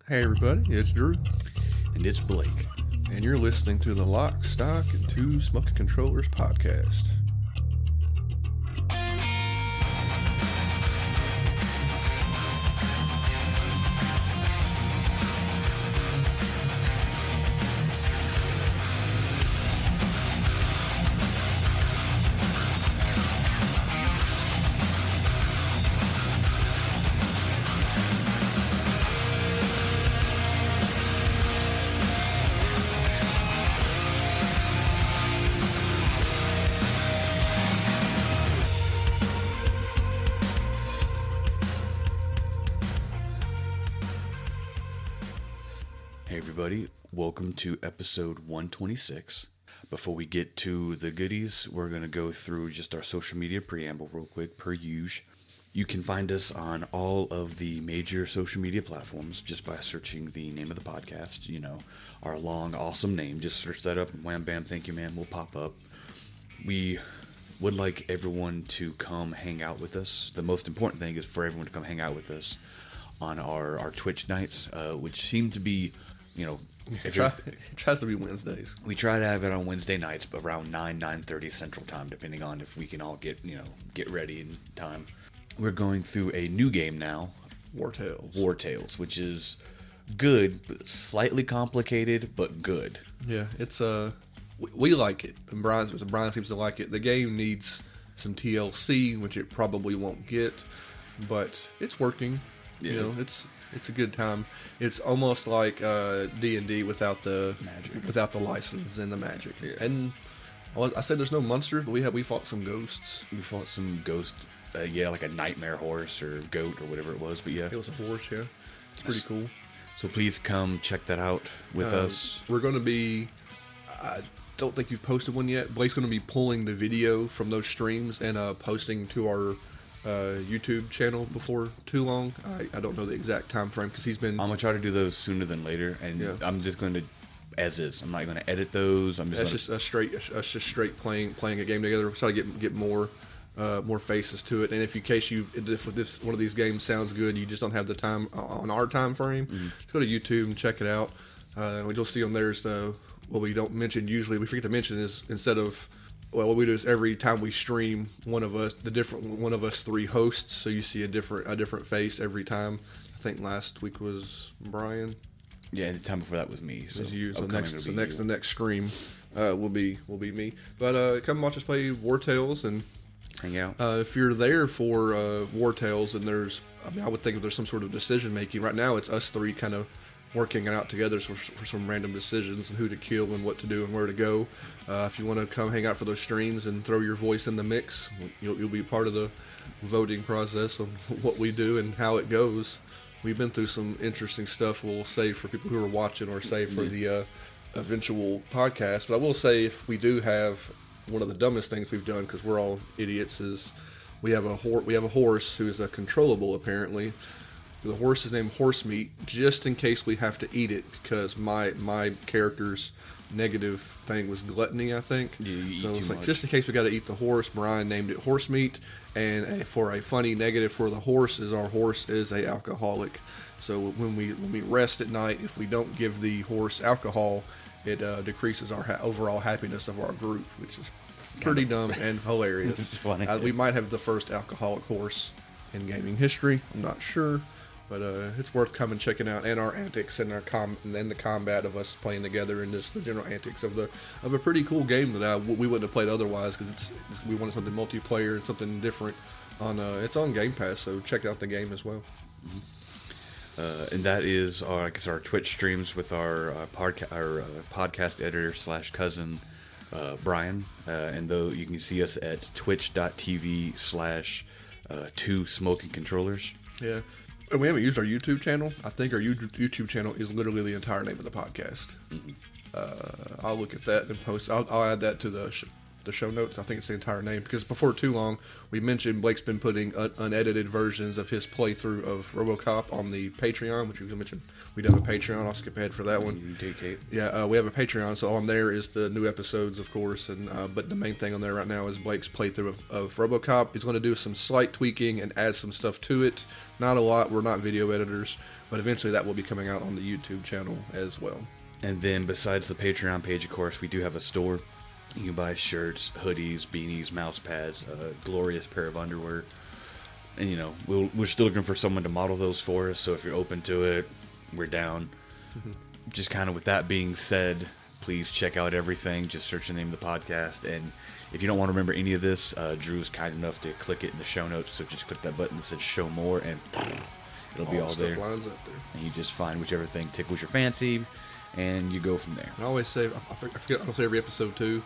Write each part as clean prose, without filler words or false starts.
Hey everybody, it's Drew, And it's Blake. and you're listening to the Lock, Stock, and Two Smoking Controllers podcast. Hey everybody, welcome to episode 126. Before we get to the goodies, we're going to go through just our social media preamble real quick, per usual. You can find us on all of the major social media platforms just by searching the name of the podcast. You know, our long, awesome name. Just search that up and wham, bam, thank you, man, will pop up. We would like everyone to come hang out with us. The most important thing is for everyone to come hang out with us on our Twitch nights, which seem to be, you know, It tries to be Wednesdays. we try to have it on Wednesday nights, but around 9:30 Central Time, depending on if we can all get ready in time. We're going through a new game now, War Tales. War Tales, which is good, but slightly complicated, but good. Yeah, it's we like it, and Brian seems to like it. The game needs some TLC, which it probably won't get, but it's working. You Yeah. know, it's a good time. It's almost like D&D without the Magic. without the license and the magic. Yeah. And I said there's no monsters, but we fought some ghosts. We fought some ghost, like a nightmare horse or goat or whatever it was, but yeah. It was a horse, yeah. It's pretty cool. So please come check that out with us. We're going to be, I don't think you've posted one yet. Blake's going to be pulling the video from those streams and posting to our YouTube channel before too long. I don't know the exact time frame because he's been... I'm gonna try to do those sooner than later, and Yeah. I'm just going to, as is. I'm not going to edit those. I'm That's just just straight playing a game together. We're trying to get more faces to it. And if this one of these games sounds good, you just don't have the time on our time frame, just go to YouTube and check it out. What you'll see on there is what we don't mention usually. We forget to mention is instead of what we do is every time we stream, one of us three hosts. So you see a different face every time. I think last week was Brian. Yeah, the time before that was me. So It was you. So upcoming will be you. the next stream will be me. But come watch us play War Tales, and Hang out. if you're there for War Tales, and I would think if there's some sort of decision making. Right now, it's us three kind of working it out together for some random decisions and who to kill and what to do and where to go. If you want to come hang out for those streams and throw your voice in the mix, you'll be part of the voting process on what we do and how it goes. We've been through some interesting stuff we'll save for people who are watching or save for the eventual podcast. But I will say, if we do have one of the dumbest things we've done, because we're all idiots, is we have a horse who is a controllable apparently. The horse is named Horsemeat, just in case we have to eat it, because my character's negative thing was gluttony, I think. You eat so too it's like, much. just in case we got to eat the horse, Brian named it Horsemeat. And for a funny negative for the horse is our horse is a alcoholic. So when we rest at night, if we don't give the horse alcohol, it decreases our overall happiness of our group, which is pretty dumb and hilarious. It's funny. We might have the first alcoholic horse in gaming history. I'm not sure. But it's worth coming checking out, and our antics and and then the combat of us playing together, and just the general antics of a pretty cool game that we wouldn't have played otherwise, because we wanted something multiplayer and something different. It's on Game Pass, so check out the game as well. And that is our Twitch streams with our podcast editor / cousin Brian, and though you can see us at twitch.tv/2 smoking controllers. Yeah. And we haven't used our YouTube channel. I think our YouTube channel is literally the entire name of the podcast. I'll look at that and post. I'll add that to the the show notes. I think it's the entire name, because before too long we mentioned Blake's been putting unedited versions of his playthrough of RoboCop on the Patreon, which we mentioned we do have a Patreon. I'll skip ahead for that one. You take it. Yeah, we have a Patreon, so on there is the new episodes, of course, and but the main thing on there right now is Blake's playthrough of RoboCop. He's going to do some slight tweaking and add some stuff to it. Not a lot. We're not video editors, but eventually that will be coming out on the YouTube channel as well. And then besides the Patreon page, of course, we do have a store. You can buy shirts, hoodies, beanies, mouse pads, a glorious pair of underwear. And, you know, we're still looking for someone to model those for us, so if you're open to it, we're down. Just kind of with that being said, please check out everything. Just search the name of the podcast. And if you don't want to remember any of this, Drew's kind enough to click it in the show notes, so just click that button that says show more, and it'll be all there. Lines up there. And you just find whichever thing tickles your fancy, and you go from there. I always say, I forget, I don't say every episode too,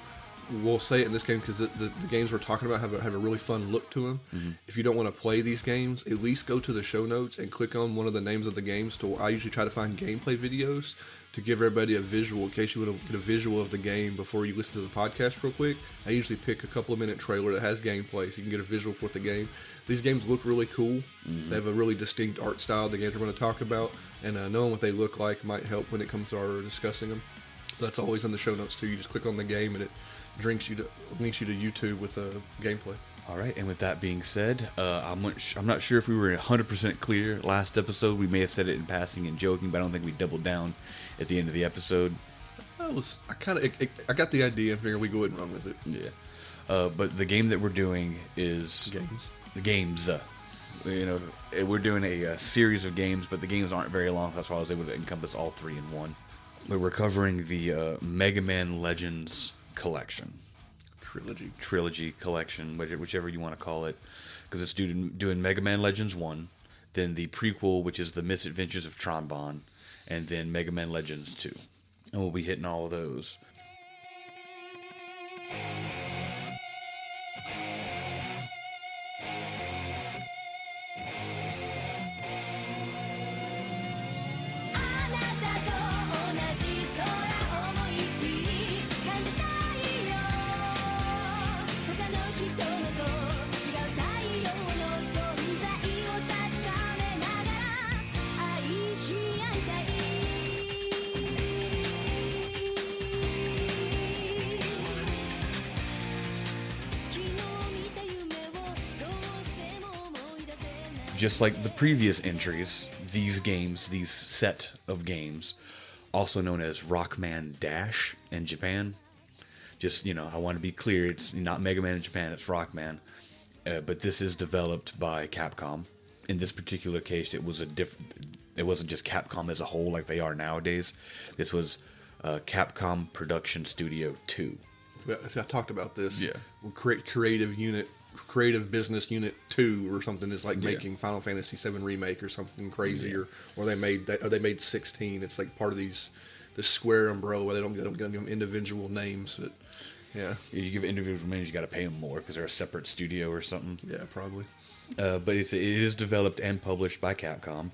we'll say it in this game because the games we're talking about have a really fun look to them. If you don't want to play these games, at least go to the show notes and click on one of the names of the games. I usually try to find gameplay videos to give everybody a visual, in case you want to get a visual of the game before you listen to the podcast real quick. I usually pick a couple of minute trailer that has gameplay so you can get a visual for the game. These games look really cool. They have a really distinct art style, the games we're going to talk about, and knowing what they look like might help when it comes to our discussing them. So that's always in the show notes too. You just click on the game and it links you to YouTube with gameplay. All right, and with that being said, I'm not sure if we were 100% clear last episode. We may have said it in passing and joking, but I don't think we doubled down at the end of the episode. I got the idea and figured we go ahead and run with it. Yeah. But the game that we're doing is the games. You know, we're doing a series of games, but the games aren't very long. That's why I was able to encompass all three in one. But we're covering the Megaman Legends collection. Trilogy collection, whichever you want to call it, because it's doing Mega Man Legends 1, then the prequel, which is the Misadventures of Tron, Bonne, and then Mega Man Legends 2. And we'll be hitting all of those. Just like the previous entries, these set of games, also known as Rockman Dash in Japan. Just, you know, I want to be clear, it's not Mega Man in Japan, it's Rockman. But this is developed by Capcom. In this particular case, it wasn't just Capcom as a whole like they are nowadays. This was Capcom Production Studio 2. I talked about this. Yeah. Creative Business Unit 2 or something is like making Final Fantasy VII Remake or something crazy, or they made 16. It's like part of this Square umbrella where they don't give them individual names, but you give individual names, you got to pay them more because they're a separate studio or something. Yeah, probably. But it is developed and published by Capcom.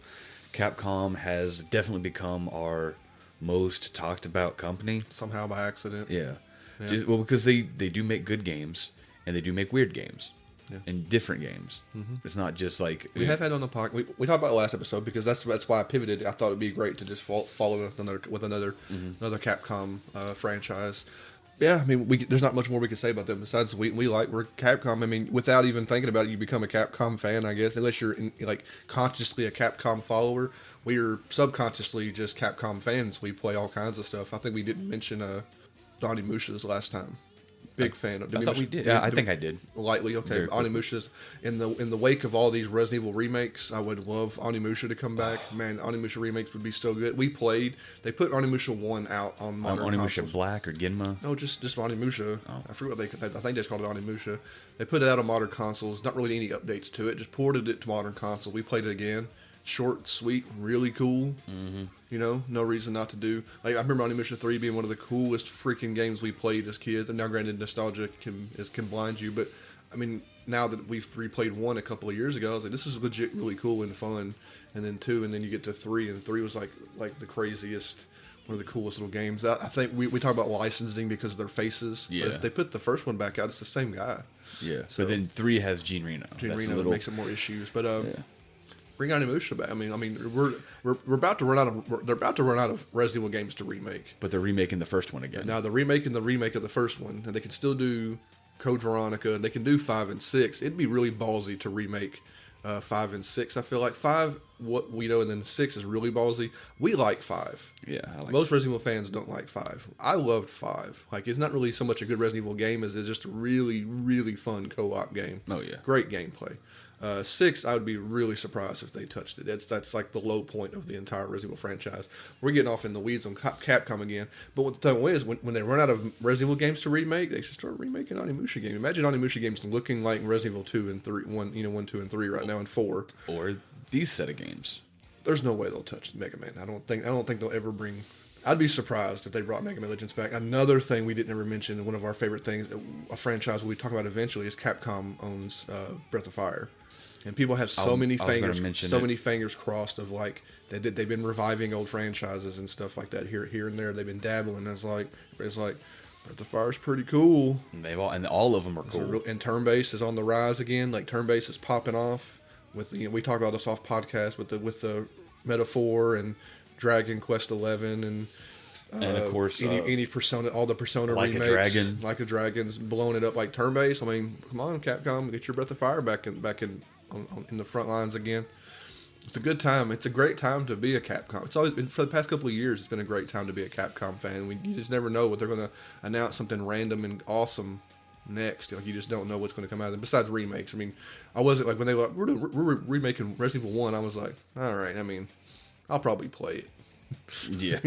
Capcom has definitely become our most talked about company. Somehow by accident. Yeah. Because they do make good games. And they do make weird games and different games. It's not just like we have had on the podcast. We talked about it last episode because that's why I pivoted. I thought it'd be great to just follow with another Capcom franchise. Yeah, I mean, there's not much more we can say about them besides we're Capcom. I mean, without even thinking about it, you become a Capcom fan, I guess, unless you're consciously a Capcom follower. We're subconsciously just Capcom fans. We play all kinds of stuff. I think we didn't mention Onimusha's last time. Big fan of. I thought we did. Yeah, I think I did. Lightly, okay. Onimusha's in the wake of all these Resident Evil remakes. I would love Onimusha to come back. Man, Onimusha remakes would be so good. They put Onimusha 1 out on modern Onimusha consoles. Black or Ginma? No, just Onimusha. Oh. I forget what I think they just called it Onimusha. They put it out on modern consoles. Not really any updates to it. Just ported it to modern consoles. We played it again. Short, sweet, really cool. You know, no reason not to do. Like, I remember Onimusha 3 being one of the coolest freaking games we played as kids. And now, granted, nostalgia can blind you, but I mean, now that we've replayed 1 a couple of years ago, I was like, this is legit really cool and fun. And then 2, and then you get to 3, and 3 was like the craziest one of the coolest little games. I think we talk about licensing because of their faces. Yeah. But if they put the first one back out, it's the same guy. Yeah. So but then 3 has Gene Reno. Gene Reno makes it more issues. But bring Onimusha back. I mean, we're about to run out of. They're about to run out of Resident Evil games to remake. But they're remaking the first one again. Now they're remaking the remake of the first one, and they can still do Code Veronica. They can do 5 and 6. It'd be really ballsy to remake 5 and 6. I feel like 5, what we know, and then 6 is really ballsy. We like 5. Yeah, I like Most Resident Evil fans don't like 5. I loved 5. Like, it's not really so much a good Resident Evil game as it's just a really, really fun co-op game. Oh, yeah. Great gameplay. 6, I would be really surprised if they touched it. That's like the low point of the entire Resident Evil franchise. We're getting off in the weeds on Capcom again. But what the thing is, when they run out of Resident Evil games to remake, they should start remaking Onimusha games. Imagine Onimusha games looking like Resident Evil 2 and 3, 1, 2, and 3 right now, and 4. Or these set of games. There's no way they'll touch Megaman. I don't think they'll ever bring. I'd be surprised if they brought Megaman Legends back. Another thing we didn't ever mention, one of our favorite things, a franchise we talk about eventually, is Capcom owns Breath of Fire. And people have many fingers crossed of like they've been reviving old franchises and stuff like that here and there. They've been dabbling. It's like Breath of Fire's pretty cool. And all of them are cool. And turn-based is on the rise again. Like turn-based is popping off. With we talk about this off podcast with the Metaphor and Dragon Quest 11 and of course any Persona, all the Persona remakes. Like a Dragon's blowing it up like turn-based. I mean, come on, Capcom, get your Breath of Fire back in the front lines again. It's a good time. It's a great time to be a Capcom. It's always been, for the past couple of years, it's been a great time to be a Capcom fan. You just never know what they're going to announce, something random and awesome next. Like, you just don't know what's going to come out of them. Besides remakes, I mean, I wasn't like when they were like, we're remaking Resident Evil 1. I was like, all right. I mean, I'll probably play it. Yeah,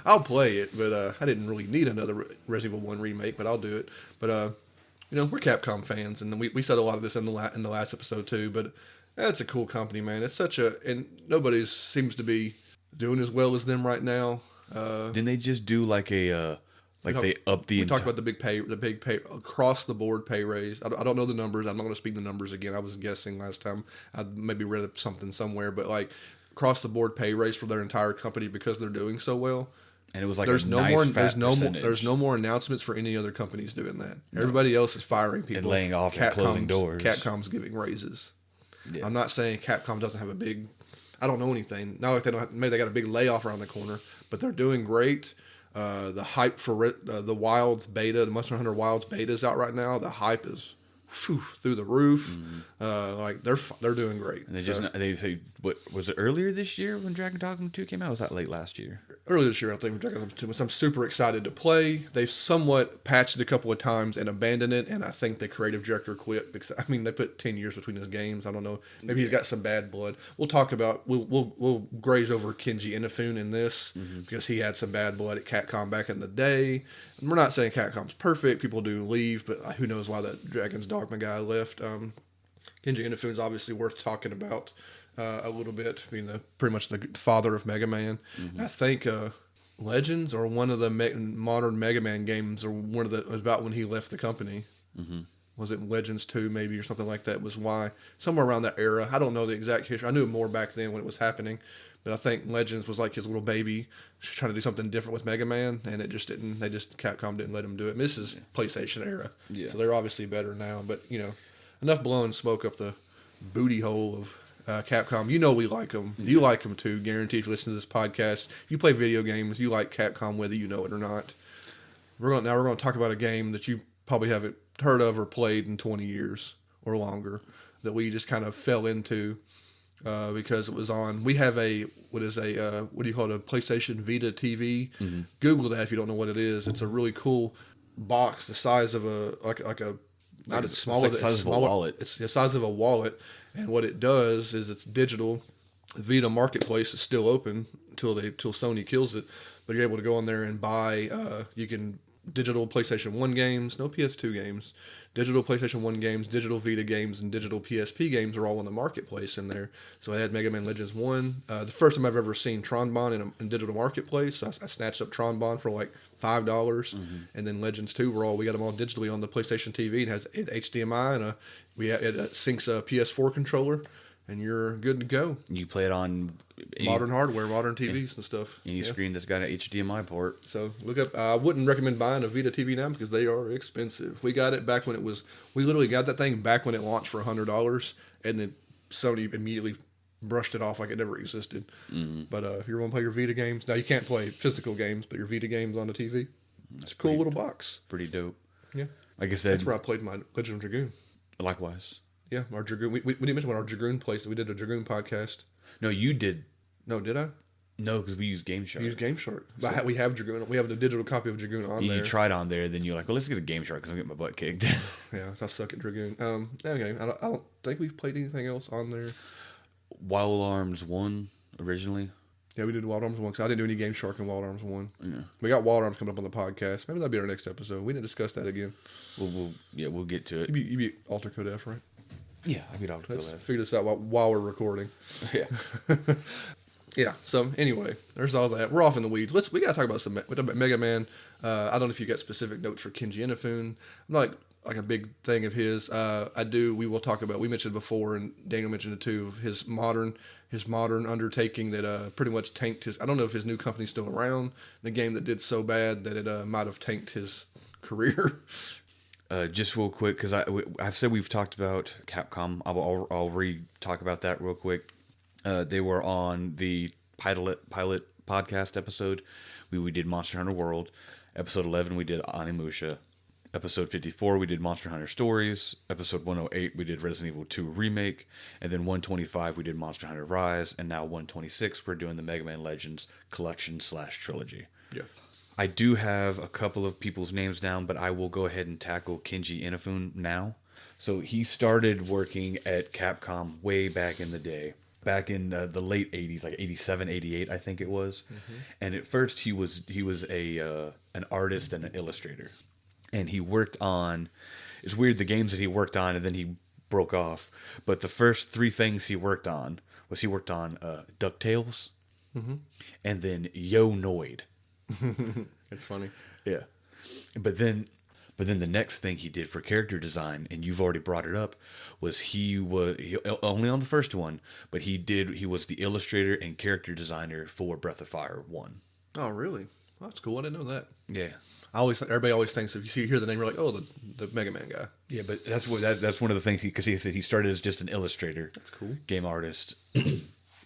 I'll play it, but I didn't really need another Resident Evil 1 remake, but I'll do it. But we're Capcom fans, and we said a lot of this in the last episode too. But it's a cool company, man. It's and nobody seems to be doing as well as them right now. Didn't they just do like a they upped the? We talked about the big pay across the board pay raise. I don't know the numbers. I'm not going to speak the numbers again. I was guessing last time. I maybe read something somewhere, but like across the board pay raise for their entire company because they're doing so well. And it was like there's a no nice more. fat There's no percentage. more. There's no more announcements for any other companies doing that. No. Everybody else is firing people and laying off and closing doors. Capcom's giving raises. Yeah. I'm not saying Capcom doesn't have a big. I don't know anything. Not like they don't. Maybe they got a big layoff around the corner, but they're doing great. The hype for the Wilds beta, the Monster Hunter Wilds beta is out right now. The hype is through the roof. Mm-hmm. Like they're doing great. And they say, what was it earlier this year when Dragon Dogma 2 came out? Or was that late last year? Earlier this year, I think, Dragon Dogma 2, which I'm super excited to play. They've somewhat patched it a couple of times and abandoned it, and I think the creative director quit because they put 10 years between those games. I don't know. Maybe he's got some bad blood. We'll talk about we'll graze over Kenji Inafune in this because he had some bad blood at Capcom back in the day. And we're not saying Capcom's perfect. People do leave, but who knows why that Dragon's Dogma guy left. Kenji Inafune is obviously worth talking about a little bit, being pretty much the father of Mega Man. Mm-hmm. I think Legends or one of the modern Mega Man games, or one of the about when he left the company. Mm-hmm. Was it Legends 2 maybe or something like that? Was why somewhere around that era. I don't know the exact history. I knew more back then when it was happening, but I think Legends was like his little baby trying to do something different with Mega Man, and it just didn't. Capcom didn't let him do it. This is PlayStation era, so they're obviously better now. But enough blowing smoke up the booty hole of Capcom. We like them. You like them too. Guaranteed. If you listen to this podcast, you play video games. You like Capcom, whether you know it or not. We're going to talk about a game that you probably haven't heard of or played in 20 years or longer, that we just kind of fell into because it was on. We have a PlayStation Vita TV. Mm-hmm. Google that if you don't know what it is. It's a really cool box, the size of a not as small as the size of a wallet. It's the size of a wallet, and what it does is it's digital. Vita Marketplace is still open until Sony kills it, but you're able to go on there and buy. You can digital PlayStation 1 games, no PS2 games, digital PlayStation 1 games, digital Vita games, and digital PSP games are all in the marketplace in there. So I had Mega Man Legends 1. The first time I've ever seen Tron Bonne in digital marketplace. So I snatched up Tron Bonne for like $5, and then Legends 2 we got them all digitally on the PlayStation TV. It has HDMI and it syncs a PS4 controller and you're good to go. You play it on Modern hardware, modern TVs and stuff. any screen that's got an HDMI port. So look up. I wouldn't recommend buying a Vita TV now because they are expensive. We got it back when it was. We literally got that thing back when it launched for $100, and then Sony immediately brushed it off like it never existed. But if you want to play your Vita games, now you can't play physical games, but your Vita games on the TV, it's a cool little box. Pretty dope. Yeah, like I said, that's where I played my Legend of Dragoon. Likewise. Yeah, our Dragoon. We didn't mention what our Dragoon place. We did a Dragoon podcast. No, you did. No, did I? No, because we used Game Shark. We used Game Shark. So, we have Dragoon. We have the digital copy of Dragoon on there. You tried on there, then you're like, well, let's get a Game Shark because I'm getting my butt kicked. Yeah, I suck at Dragoon. Okay, I don't think we've played anything else on there. Wild Arms 1 originally. Yeah, we did Wild Arms 1 because I didn't do any Game Shark in Wild Arms 1. Yeah. We got Wild Arms coming up on the podcast. Maybe that'll be our next episode. We didn't discuss that again. We'll get to it. You beat Alter Code F, right? Yeah, I beat Alter Code Let's F. figure this out while we're recording. Yeah. Yeah, so anyway, there's all that. We're off in the weeds. We got to talk about we talked about Mega Man. I don't know if you got specific notes for Kenji Inafune. I'm not like a big thing of his. We will talk about, we mentioned before, and Daniel mentioned it too, his modern undertaking that pretty much tanked his, I don't know if his new company's still around, the game that did so bad that it might have tanked his career. Just real quick, because I've said we've talked about Capcom. I'll re-talk about that real quick. They were on the pilot podcast episode. We did Monster Hunter World. Episode 11, we did Onimusha. Episode 54, we did Monster Hunter Stories. Episode 108, we did Resident Evil 2 Remake. And then 125, we did Monster Hunter Rise. And now 126, we're doing the Mega Man Legends Collection/Trilogy. Yeah. I do have a couple of people's names down, but I will go ahead and tackle Kenji Inafune now. So he started working at Capcom way back in the day. Back in the late 80s, like 87, 88, I think it was. Mm-hmm. And at first he was an artist and an illustrator. And he worked on, it's weird, the games that he worked on, and then he broke off. But the first 3 things he worked on DuckTales, and then Yo Noid. It's funny. Yeah. But then the next thing he did for character design, and you've already brought it up, was he only on the first one, but he was the illustrator and character designer for Breath of Fire 1. Oh, really? Well, that's cool. I didn't know that. Yeah. Everybody always thinks if you hear the name, you're like, oh, the Mega Man guy. Yeah, but that's one of the things, because he said he started as just an illustrator. That's cool. Game artist.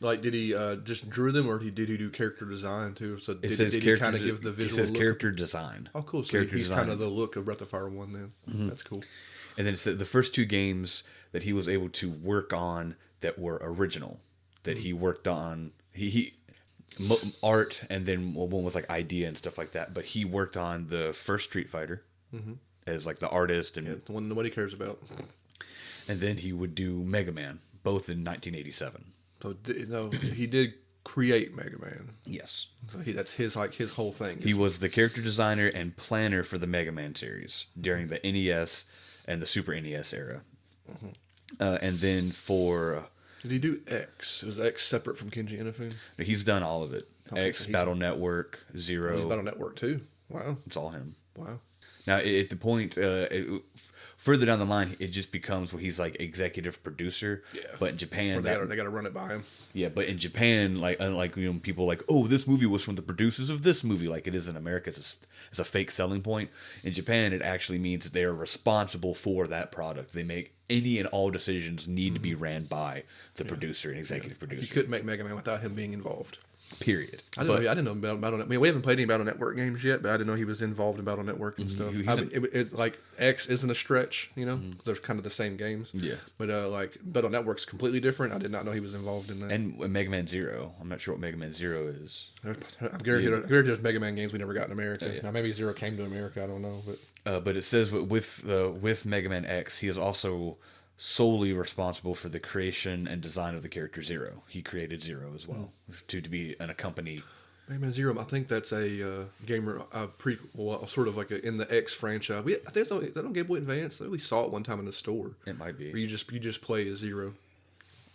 Like, did he just drew them, or did he do character design too? So did he kind of give the visual? It says look? Character design. Oh, cool. So he's kind of the look of Breath of Fire 1 then. Mm-hmm. That's cool. And then it said the first 2 games that he was able to work on that were original, that he worked on, he art, and then one was like idea and stuff like that. But he worked on the first Street Fighter as like the artist, and the one nobody cares about. And then he would do Mega Man, both in 1987. So he did create Mega Man. Yes. So that's his whole thing. He was the character designer and planner for the Mega Man series during the NES and the Super NES era. And then for... Did he do X? Was X separate from Kenji Inafune? He's done all of it. Okay, X, so Battle Network, Zero. He's Battle Network too. Wow. It's all him. Wow. Now, at the point... further down the line, it just becomes where he's like executive producer. Yeah. But in Japan, they got to run it by him. Yeah, but in Japan, like unlike people like, oh, this movie was from the producers of this movie, like it is in America, it's a fake selling point. In Japan, it actually means that they are responsible for that product. They make any and all decisions need to be ran by the producer and executive producer. You couldn't make Mega Man without him being involved. Period. I didn't know about Battle Network. I mean, we haven't played any Battle Network games yet, but I didn't know he was involved in Battle Network and stuff. Like X isn't a stretch, They're kind of the same games. Yeah. But like Battle Network's completely different. I did not know he was involved in that. And Mega Man Zero. I'm not sure what Mega Man Zero is. I'm guaranteed there's Mega Man games we never got in America. Yeah. Now maybe Zero came to America. I don't know, but it says with Mega Man X, he is also solely responsible for the creation and design of the character Zero. He created Zero as well to be an accompany. Mega Man Zero, I think that's a gamer sort of like in the X franchise. I think it's on Game Boy Advance. We saw it one time in the store. It might be. Where you just play as Zero.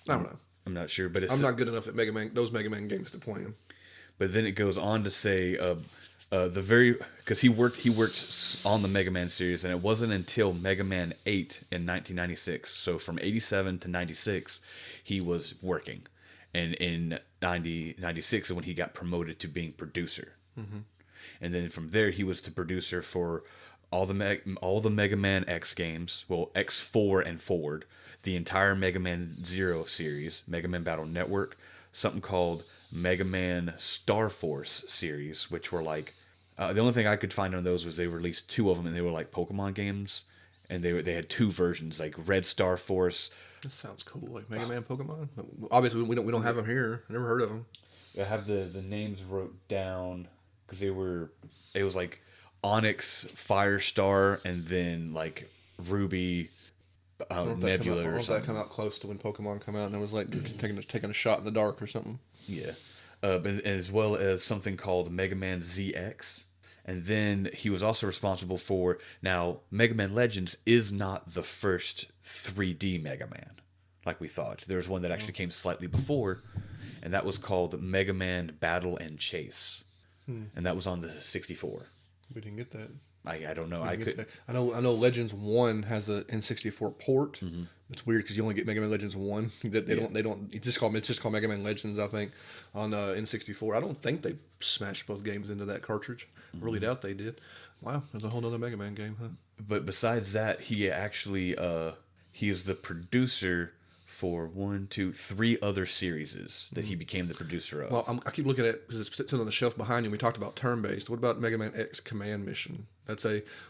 I don't know. I'm not sure, but I'm not good enough at those Mega Man games to play them. But then it goes on to say Because he worked on the Mega Man series, and it wasn't until Mega Man 8 in 1996. So from 87 to 96, he was working, and in 96 is when he got promoted to being producer. And then from there, he was the producer for all the Mega Man X games, well, X4 and forward, the entire Mega Man Zero series, Mega Man Battle Network, something called Mega Man Star Force series, which were like the only thing I could find on those was they released 2 of them, and they were like Pokemon games, and they had 2 versions, like Red Star Force. That sounds cool, like Mega Man Pokemon. Obviously, we don't have them here. I never heard of them. I have the names wrote down because it was like Onyx, Firestar, and then like Ruby, Nebula or something. That come out close to when Pokemon come out, and it was like taking a shot in the dark or something. Yeah, as well as something called Mega Man ZX. And then he was also responsible for, now, Mega Man Legends is not the first 3D Mega Man, like we thought. There was one that actually came slightly before, and that was called Mega Man Battle and Chase. And that was on the 64. We didn't get that. I don't know. I know Legends 1 has a N64 port. It's weird because you only get Mega Man Legends 1. They don't. It's just called Mega Man Legends, I think, on N64. I don't think they smashed both games into that cartridge. Really doubt they did. Wow, there's a whole other Mega Man game, huh? But besides that, he actually he is the producer for 3 other series that he became the producer of. Well, I keep looking at, because it's sitting on the shelf behind you. We talked about turn-based. What about Mega Man X Command Mission? That's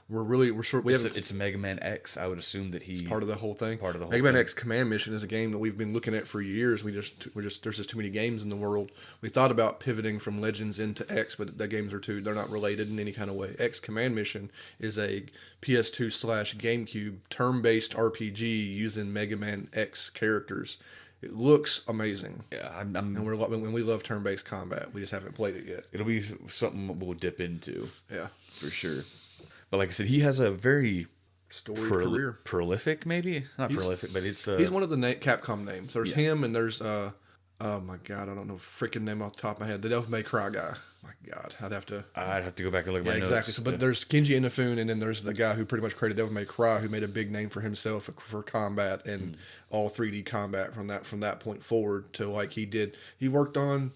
we're short. It's a Mega Man X. I would assume that he's part of the whole thing. Part of the whole Mega Man thing. X Command Mission is a game that we've been looking at for years. There's just too many games in the world. We thought about pivoting from Legends into X, but the games they're not related in any kind of way. X Command Mission is a PS2/GameCube turn-based RPG using Mega Man X characters. It looks amazing. Yeah, and we love turn-based combat. We just haven't played it yet. It'll be something we'll dip into. Yeah, for sure. But like I said, he has a very career. Prolific, maybe not prolific, but it's he's one of the Capcom names. There's him, and there's oh my god, I don't know freaking name off the top of my head. The Devil May Cry guy. My god, I'd have to go back and look at my notes. Exactly. So, but there's Kenji Inafune, and then there's the guy who pretty much created Devil May Cry, who made a big name for himself for combat and all 3D combat from that point forward to like he worked on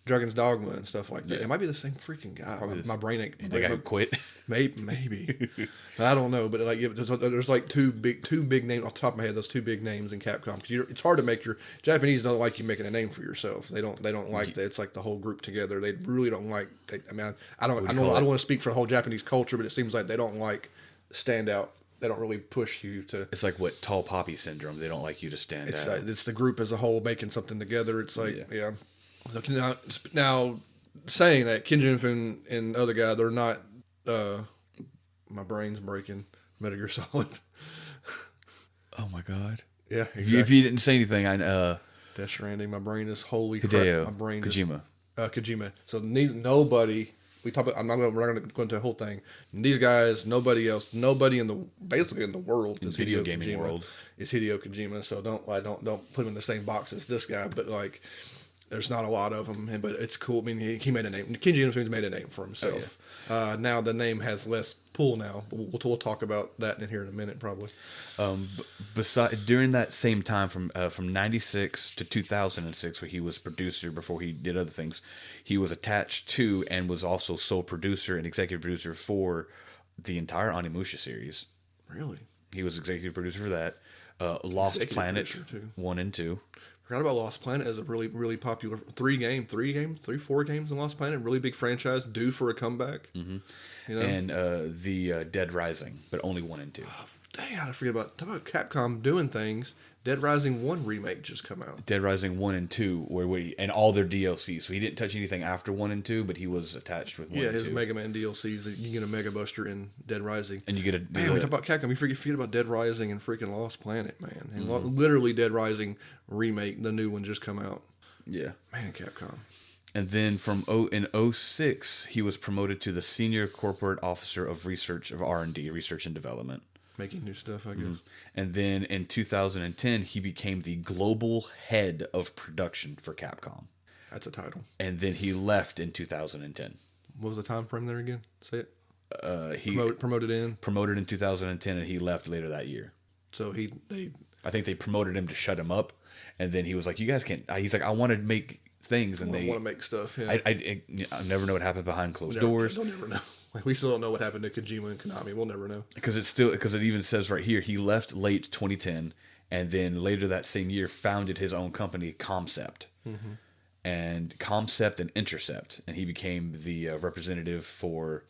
Dragon's Dogma and stuff like that. It might be the same freaking guy. My brain ain't. You think I quit? Maybe. I don't know, but like there's like two big names off the top of my head. Those 2 big names in Capcom, because it's hard to make your Japanese don't like you making a name for yourself. They don't like that. It's like the whole group together. They really don't like. I don't want to speak for the whole Japanese culture, but it seems like they don't like stand out. They don't really push you to. It's like what tall poppy syndrome. They don't like you to stand out. It's the group as a whole making something together. It's like yeah. Now, saying that, Kenji Inafune and the other guy, they're not. My brain's breaking. Metal Gear Solid. Oh my god. Yeah. Exactly. If you didn't say anything, Death Stranding. My brain is holy Hideo crap. My brain Kojima. Kojima. So nobody. We're not going to go into the whole thing. These guys, nobody else, nobody basically in the world, in the video gaming world, is Hideo Kojima. So don't put him in the same box as this guy. But like. There's not a lot of them, but it's cool. I mean, he made a name. Kenji Inafune's made a name for himself. Oh, yeah. Now the name has less pull now. We'll talk about that in here in a minute, probably. During that same time, from 96 to 2006, where he was producer before he did other things, he was attached to and was also sole producer and executive producer for the entire Onimusha series. Really? He was executive producer for that. Lost Planet 1 and 2. Forgot about Lost Planet as a really, really popular 4 games in Lost Planet. Really big franchise, due for a comeback. Mm-hmm. You know? And the Dead Rising, but only 1 and 2. Oh, dang, I forget about Capcom doing things. Dead Rising 1 remake just come out. Dead Rising 1 and 2, and all their DLC. So he didn't touch anything after 1 and 2, but he was attached with 1 and 2. Yeah, his Mega Man DLCs. You get a Mega Buster in Dead Rising. And you get a... Man, we talk about Capcom. You forget about Dead Rising and freaking Lost Planet, man. And literally Dead Rising remake, the new one just come out. Yeah. Man, Capcom. And then in 2006, he was promoted to the Senior Corporate Officer of R&D, Research and Development. Making new stuff, I guess. And then in 2010, he became the global head of production for Capcom. That's a title. And then he left in 2010. What was the time frame there again? Say it. He Promoted in. promoted in 2010, and he left later that year. So I think they promoted him to shut him up, and then he was like, "You guys can't." He's like, "I want to make things," and they want to make stuff. Yeah. I never know what happened behind closed doors. We'll never know. Like, we still don't know what happened to Kojima and Konami. We'll never know. Because it even says right here he left late 2010, and then later that same year founded his own company, Concept, and Concept and Intercept, and he became the representative for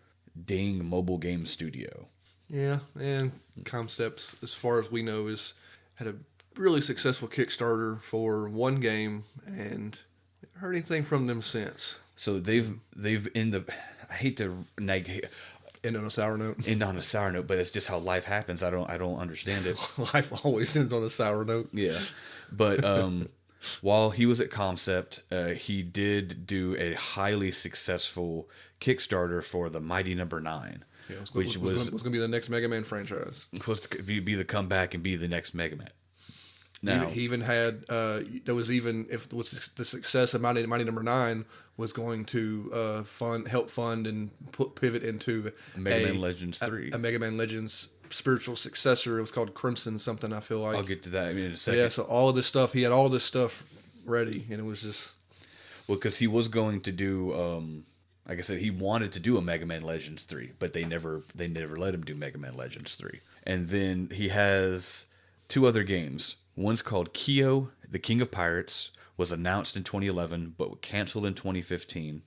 Ding Mobile Game Studio. Yeah, and Concepts, as far as we know, had a really successful Kickstarter for one game, and haven't heard anything from them since. So they've in the, I hate to End on a sour note. But it's just how life happens. I don't understand it. Life always ends on a sour note. Yeah, but while he was at Concept, he did do a highly successful Kickstarter for the Mighty Number 9. Yeah, was going to be the next Mega Man franchise. Was to be the comeback and be the next Mega Man. Now he even had there was even if the success of Mighty Number 9 was going to help fund and pivot into Mega Man Legends 3, a Mega Man Legends spiritual successor. It was called Crimson something. I feel like I'll get to that in a second. Yeah, so all of this stuff, he had all this stuff ready, and it was just because he was going to do. Like I said, he wanted to do a Mega Man Legends 3, but they never let him do Mega Man Legends 3. And then he has 2 other games. One's called Kyo, the King of Pirates, was announced in 2011, but canceled in 2015.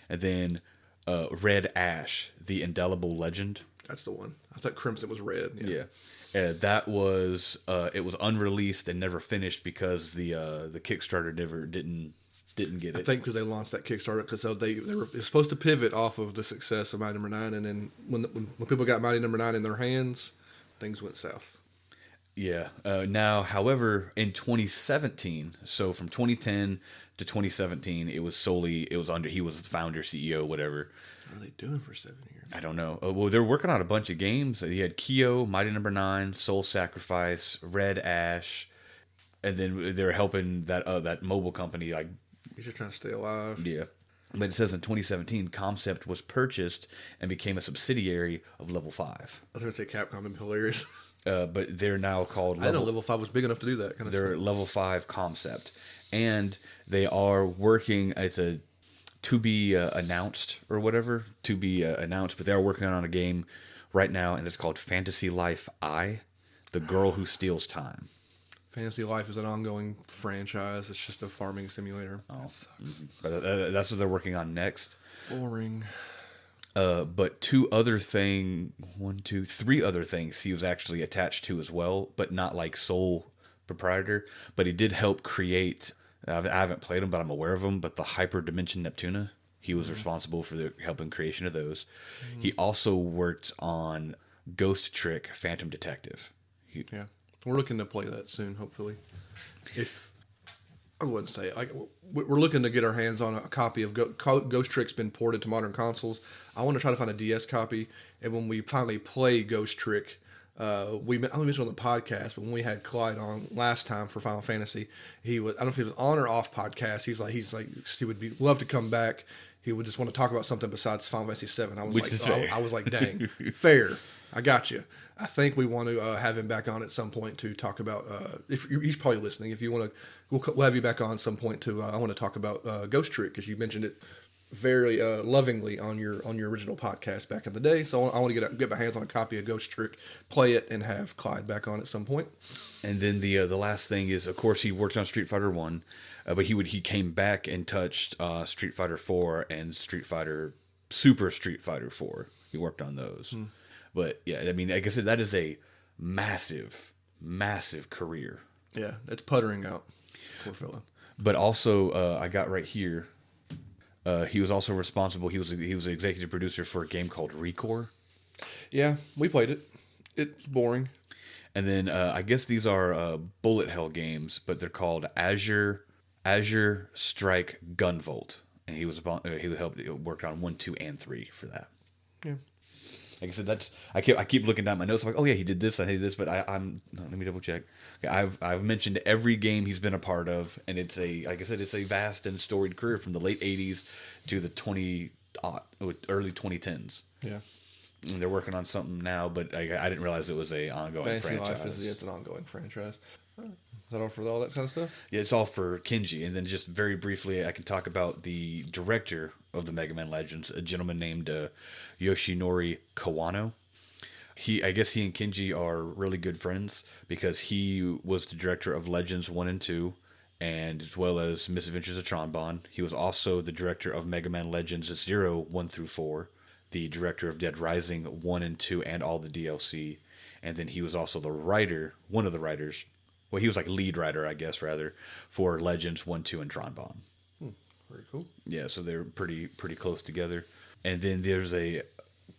And then Red Ash, the Indelible Legend. That's the one. I thought Crimson was red. Yeah. That was it was unreleased and never finished because the Kickstarter didn't get it. I think because they launched that Kickstarter because they were supposed to pivot off of the success of Mighty Number 9, and then when people got Mighty Number 9 in their hands, things went south. Yeah. Now, however, in 2017, so from 2010 to 2017, he was the founder, CEO, whatever. What are they doing for 7 years? I don't know. Well, they're working on a bunch of games. He had Kyo, Mighty Number 9, Soul Sacrifice, Red Ash, and then they're helping that mobile company like. He's just trying to stay alive. Yeah. But it says in 2017, Concept was purchased and became a subsidiary of Level 5. I was going to say Capcom and hilarious. But they're now called... I didn't know Level 5 was big enough to do that kind of They're stuff. Level 5 Concept. And they are working... It's a to be announced or whatever. To be announced. But they are working on a game right now, and it's called Fantasy Life I, The Girl Who Steals Time. Fantasy Life is an ongoing franchise. It's just a farming simulator. Oh, that sucks. But that's what they're working on next. Boring. But 3 other things he was actually attached to as well, but not like sole proprietor. But he did help create. I haven't played them, but I'm aware of them. But the Hyper Dimension Neptuna, he was responsible for the help and creation of those. He also worked on Ghost Trick Phantom Detective. Yeah. We're looking to play that soon, hopefully. If I wouldn't say like we're looking to get our hands on a copy of Ghost Trick's been ported to modern consoles. I want to try to find a DS copy, and when we finally play Ghost Trick, I only mentioned on the podcast, but when we had Clyde on last time for Final Fantasy, I don't know if he was on or off podcast. He's like he would love to come back. He would just want to talk about something besides Final Fantasy 7. I was like, dang, fair. I got you. I think we want to have him back on at some point to talk about. If he's probably listening, if you want to, we'll have you back on some point to. I want to talk about Ghost Trick because you mentioned it very lovingly on your original podcast back in the day. So I want to get my hands on a copy of Ghost Trick, play it, and have Clyde back on at some point. And then the last thing is, of course, he worked on Street Fighter 1, but he came back and touched Street Fighter 4 and Super Street Fighter 4. He worked on those. But yeah, I mean, like I said, that is a massive, massive career. Yeah, it's puttering out. Poor fella. But also, I got right here. He was also responsible. He was the executive producer for a game called Recore. Yeah, we played it. It's boring. And then I guess these are bullet hell games, but they're called Azure Strike Gunvolt, and he worked on 1, 2, and 3 for that. Yeah. Like I said, I keep looking down my notes. I'm like, oh yeah, he did this, I did this, but let me double check. Okay, I've mentioned every game he's been a part of, and it's a vast and storied career from the late '80s to the early 2010s. Yeah. And they're working on something now, but I didn't realize it was a ongoing Fantasy franchise. Life it's an ongoing franchise. Is that all for all that kind of stuff? Yeah, it's all for Kenji. And then just very briefly, I can talk about the director of the Mega Man Legends, a gentleman named Yoshinori Kawano. I guess he and Kenji are really good friends because he was the director of Legends 1 and 2, and as well as Misadventures of Tron Bonne. He was also the director of Mega Man Legends 0, 1 through 4, the director of Dead Rising 1 and 2, and all the DLC. And then he was also one of the writers. Well, he was like lead writer, I guess, rather, for Legends 1, 2, and Tron Bonne. Very cool. Yeah, so they're pretty close together. And then there's a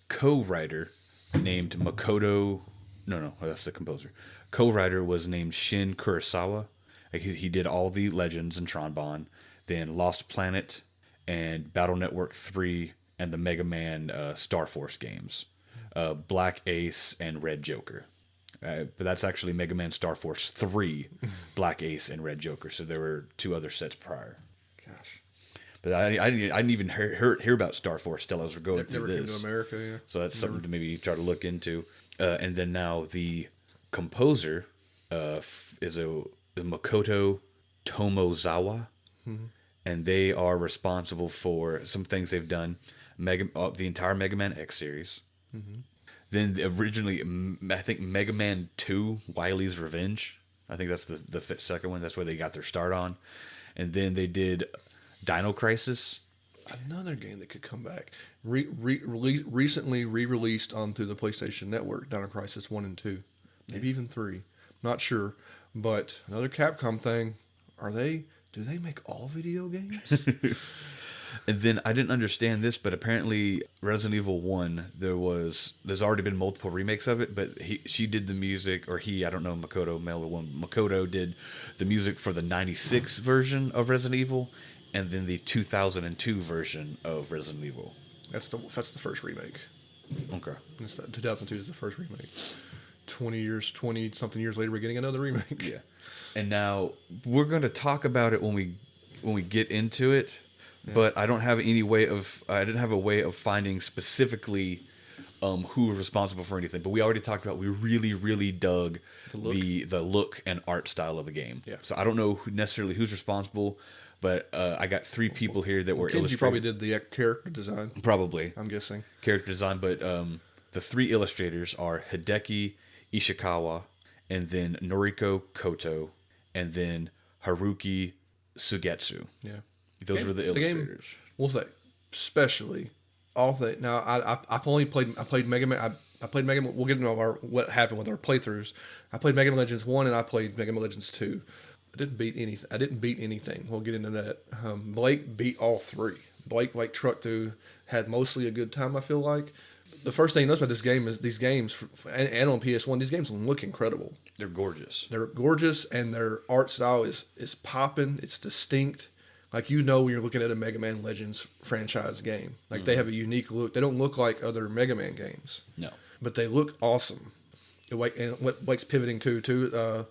co-writer named Makoto. No, that's the composer. Co-writer was named Shin Kurosawa. He did all the Legends and Tron Bonne, then Lost Planet and Battle Network 3 and the Mega Man Star Force games, Black Ace and Red Joker. But that's actually Mega Man Star Force 3, Black Ace and Red Joker. So there were 2 other sets prior. Gosh. But I didn't even hear about Star Force till I was going through this. Never came to America, yeah. So that's something to maybe try to look into. And then now the composer is a Makoto Tomozawa. Mm-hmm. And they are responsible for some things they've done. The entire Mega Man X series. Mm-hmm. Then originally, I think Mega Man 2, Wily's Revenge. I think that's the second one. That's where they got their start on. And then they did Dino Crisis. Another game that could come back. Recently re-released through the PlayStation Network, Dino Crisis 1 and 2. Maybe even 3. Not sure. But another Capcom thing. Do they make all video games? And then I didn't understand this, but apparently Resident Evil 1, there's already been multiple remakes of it, but she did the music, or I don't know, Makoto, male or woman, Makoto did the music for the 96 version of Resident Evil, and then the 2002 version of Resident Evil. That's the first remake. Okay. 2002 is the first remake. 20-something years later, we're getting another remake. Yeah. And now we're going to talk about it when we get into it. Yeah. But I didn't have a way of finding specifically who was responsible for anything. But we already talked about, we really, really dug the look and art style of the game. Yeah. So I don't know necessarily who's responsible, but I got 3 people here that were illustrating. You probably did the character design. Probably. I'm guessing. Character design, but the 3 illustrators are Hideki Ishikawa, and then Noriko Koto, and then Haruki Sugetsu. Yeah. Those were the illustrators. The game, we'll say, especially all the. Now I played Mega Man. I played Mega Man. We'll get into what happened with our playthroughs. I played Mega Man Legends 1 and I played Mega Man Legends 2. I didn't beat anything. We'll get into that. Blake beat all 3. Blake trucked through, had mostly a good time. I feel like. The first thing you notice about this game is these games, and on PS1, these games look incredible. They're gorgeous. They're gorgeous, and their art style is popping. It's distinct. Like, when you're looking at a Mega Man Legends franchise game. Like, they have a unique look. They don't look like other Mega Man games. No. But they look awesome. And what Blake's pivoting to,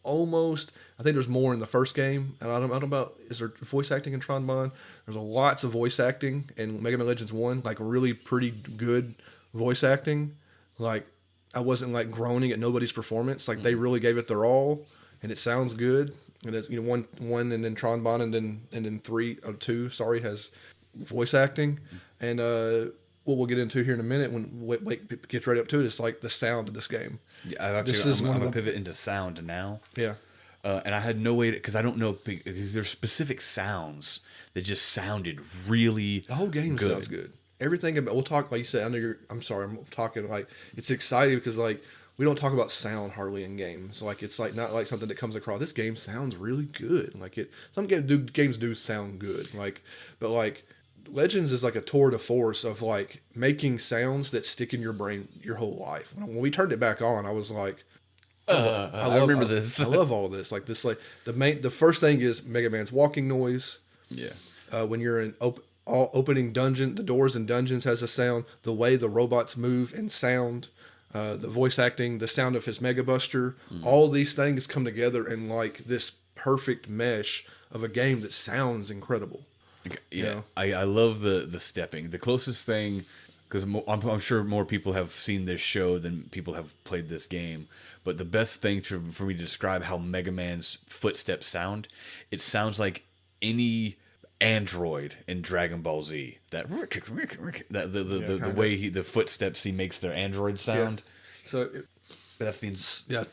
almost, I think there's more in the first game. And I don't know about, is there voice acting in Tron Bonne? There's lots of voice acting in Mega Man Legends 1. Like, really pretty good voice acting. Like, I wasn't, like, groaning at nobody's performance. Like, they really gave it their all. And it sounds good. And it's, one and then Tron Bonne and then 2 has voice acting, and what we'll get into here in a minute when Blake gets right up to it, it's like the sound of this game. Yeah, I'm gonna pivot into sound now. Yeah, and I had no way because I don't know, because there's specific sounds that just sounded really. The whole game sounds good. Everything about, we'll talk, like you said. I'm sorry, I'm talking like it's exciting because like. We don't talk about sound hardly in games. Like, it's like not like something that comes across. This game sounds really good. Like, some games do sound good. Like, but like Legends is like a tour de force of like making sounds that stick in your brain your whole life. When we turned it back on, I was like, I remember this. I love all this. Like this, like the first thing is Mega Man's walking noise. Yeah. When you're in opening dungeon, the doors in dungeons has a sound. The way the robots move and sound. The voice acting, the sound of his Mega Buster, all these things come together in like this perfect mesh of a game that sounds incredible. Yeah, I love the stepping. The closest thing, because I'm sure more people have seen this show than people have played this game. But the best thing for me to describe how Mega Man's footsteps sound, it sounds like any android in Dragon Ball Z. The way the footsteps he makes their android sound. Yeah. So. But that's the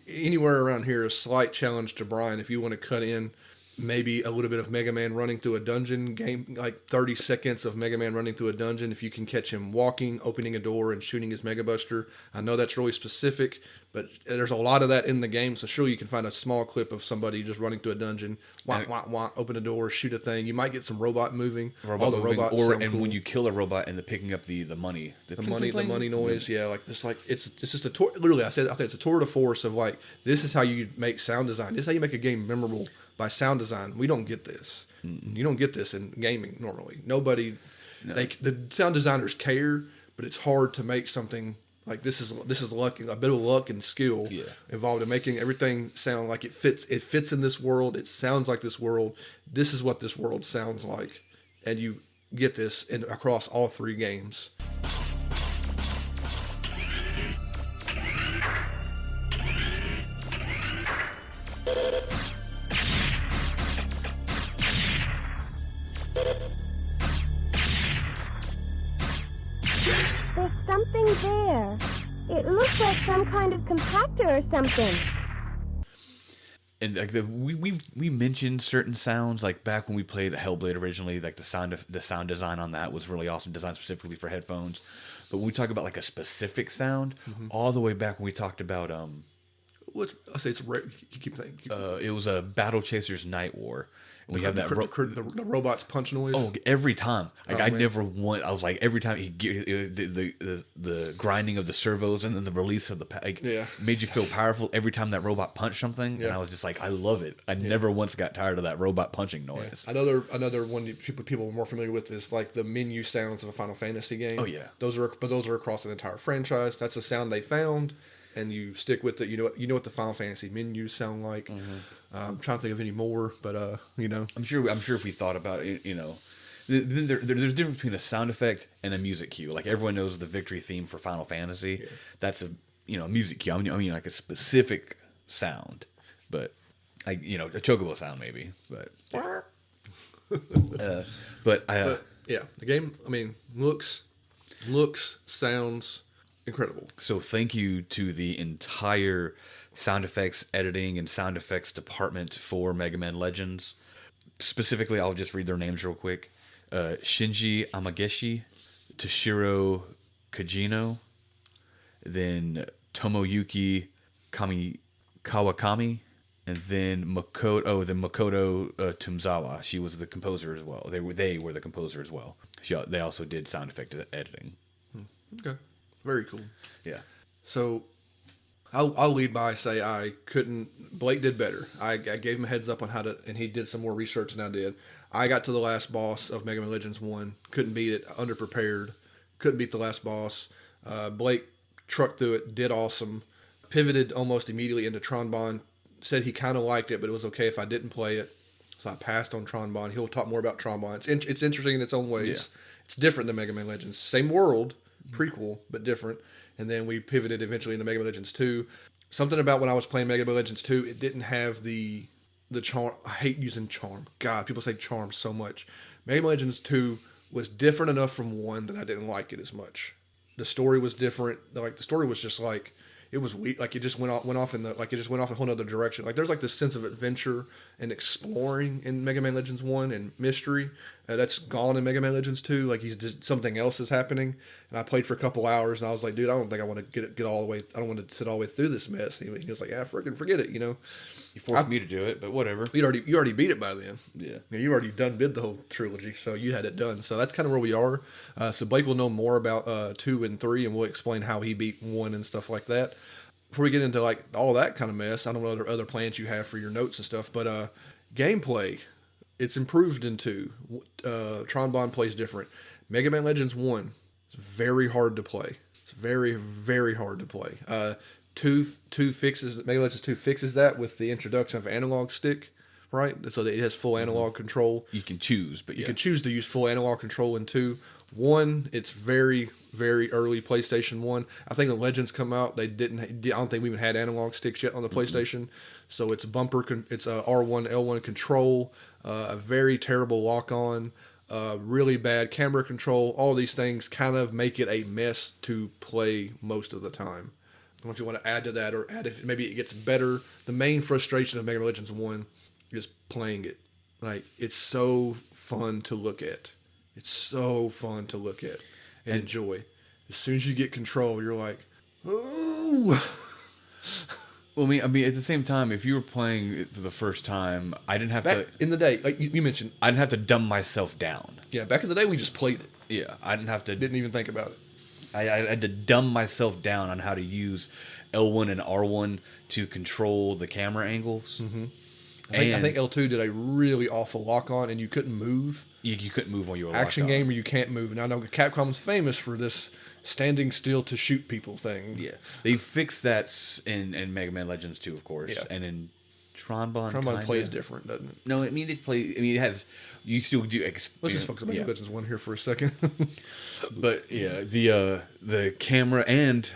anywhere around here, a slight challenge to Brian if you want to cut in maybe a little bit of Mega Man running through a dungeon game, like 30 seconds of Mega Man running through a dungeon. If you can catch him walking, opening a door, and shooting his Mega Buster. I know that's really specific, but there's a lot of that in the game. So sure, you can find a small clip of somebody just running through a dungeon, open a door, shoot a thing. You might get some robot moving. Robots sound cool. When you kill a robot and picking up the money, the money noise. Yeah, like it's just a tour. Literally, I think it's a tour de force of like, this is how you make sound design. This is how you make a game memorable. By sound design, we don't get this. You don't get this in gaming normally. Nobody, the sound designers care, but it's hard to make something like this. Is luck, a bit of luck and skill involved in making everything sound like it fits. It fits in this world. It sounds like this world. This is what this world sounds like, and you get this across all three games. There's something there. It looks like some kind of compactor or something. And like we mentioned certain sounds, like back when we played Hellblade originally, like the sound design on that was really awesome, designed specifically for headphones. But when we talk about like a specific sound, all the way back when we talked about I'll say it's you keep thinking. It was a Battle Chasers Night War. We have that the robot's punch noise. Oh, every time! Like I was like every time the grinding of the servos and then the release of the made you feel powerful every time that robot punched something, and I was just like, I love it. I never once got tired of that robot punching noise. Yeah. Another one people are more familiar with is like the menu sounds of a Final Fantasy game. Oh yeah, those are across an entire franchise. That's a sound they found, and you stick with it. You know what the Final Fantasy menus sound like. I'm trying to think of any more, but I'm sure if we thought about it, there's a difference between a sound effect and a music cue. Like everyone knows the victory theme for Final Fantasy. Yeah. That's a music cue. I mean like a specific sound, but like a chocobo sound maybe. But the game. I mean, looks, sounds incredible. So thank you to the entire sound effects editing and sound effects department for Mega Man Legends. Specifically, I'll just read their names real quick. Shinji Amageshi, Toshiro Kajino, then Tomoyuki Kawakami, and then Makoto Tumzawa. She was the composer as well. They were the composer as well. They also did sound effect editing. Okay, very cool. Yeah. So I'll lead by say Blake did better. I gave him a heads up on how to, and he did some more research than I did. I got to the last boss of Mega Man Legends 1, couldn't beat it, underprepared, couldn't beat the last boss. Blake trucked through it, did awesome, pivoted almost immediately into Tron Bonne, said he kind of liked it, but it was okay if I didn't play it. So I passed on Tron Bonne. He'll talk more about Tron Bonne. It's interesting in its own ways. Yeah. It's different than Mega Man Legends. Same world, prequel, but different. And then we pivoted eventually into Mega Man Legends 2. Something about when I was playing Mega Man Legends 2, it didn't have the charm. I hate using charm. God, people say charm so much. Mega Man Legends 2 was different enough from 1 that I didn't like it as much. The story was different. Like the story was just like, it was weak. Like it just went off a whole other direction. Like there's like this sense of adventure and exploring in Mega Man Legends 1 and mystery that's gone in Mega Man Legends 2. Like something else is happening. And I played for a couple hours and I was like, dude, I don't think I want to get all the way. I don't want to sit all the way through this mess. And he was like, yeah, freaking forget it. You forced me to do it, but whatever. You already beat it by then. Yeah. You already bid the whole trilogy, so you had it done. So that's kind of where we are. So Blake will know more about 2 and 3, and we'll explain how he beat 1 and stuff like that. Before we get into like all that kind of mess, I don't know other plans you have for your notes and stuff, but gameplay, it's improved in 2. Tron Bonne plays different. Mega Man Legends 1, it's very hard to play. It's very, very hard to play. Mega Legends 2 fixes that with the introduction of analog stick right? So that it has full analog control. You can choose, but you can choose to use full analog control in 2. 1, it's very, very early PlayStation 1. I think the Legends come out, they didn't. I don't think we even had analog sticks yet on the PlayStation. So it's it's a R1, L1 control, a very terrible lock-on, really bad camera control. All these things kind of make it a mess to play most of the time. I don't know if you want to add to that or add if maybe it gets better. The main frustration of Megaman Legends 1 is playing it. Like, it's so fun to look at. It's so fun to look at and enjoy. As soon as you get control, you're like, ooh. Well, I mean, at the same time, if you were playing it for the first time, I didn't have to... In the day, like you mentioned... I didn't have to dumb myself down. Yeah, back in the day, we just played it. Yeah, I didn't have to... Didn't even think about it. I had to dumb myself down on how to use L1 and R1 to control the camera angles. Mm-hmm. I think L2 did a really awful lock-on, and you couldn't move. You couldn't move when you were action locked on. game where you can't move. And I know Capcom's famous for this standing still to shoot people thing. Yeah, they fixed that in Mega Man Legends 2, of course, and in Bonne. Tron plays different, doesn't it? No, I mean it has. You still do. Let's just focus on Mega Legends 1 here for a second. But yeah, the camera and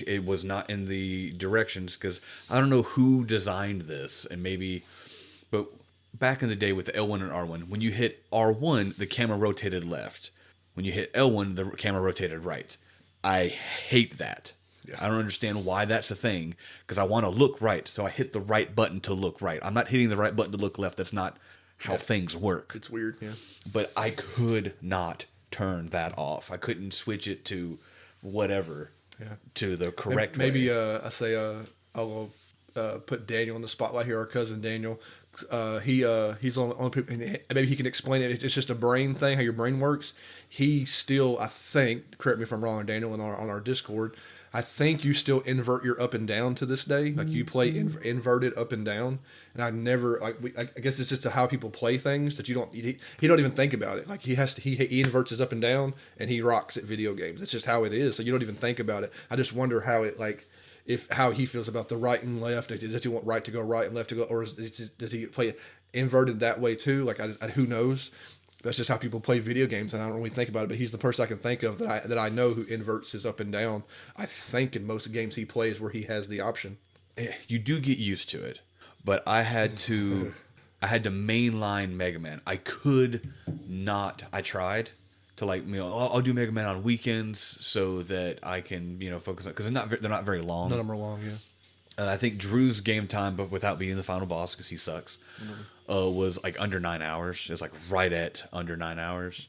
it was not in the directions because I don't know who designed this and maybe, but back in the day with the L1 and R1, when you hit R1, the camera rotated left. When you hit L1, the camera rotated right. I hate that. Yeah. I don't understand why that's a thing because I want to look right, so I hit the right button to look right. I'm not hitting the right button to look left. That's not how things work. It's weird, yeah. But I could not turn that off. I couldn't switch it to whatever to the correct way. Maybe I'll put Daniel in the spotlight here, our cousin Daniel. He's on maybe he can explain it. It's just a brain thing, how your brain works. He still, I think, correct me if I'm wrong, Daniel, on our Discord, I think you still invert your up and down to this day. Like you play inverted up and down, and I never I guess it's just how people play things that you don't. He don't even think about it. Like he inverts his up and down, and he rocks at video games. It's just how it is. So you don't even think about it. I just wonder how it how he feels about the right and left. Does he want right to go right and left to go, or does he play it inverted that way too? Like who knows? That's just how people play video games, and I don't really think about it. But he's the person I can think of that I know who inverts his up and down. I think in most games he plays where he has the option. You do get used to it, but I had to mainline Mega Man. I could not. I tried to I'll do Mega Man on weekends so that I can focus on because they're not very long. None of them are long, yeah. I think Drew's game time, but without being the final boss because he sucks, was like under 9 hours. It was like right at under 9 hours.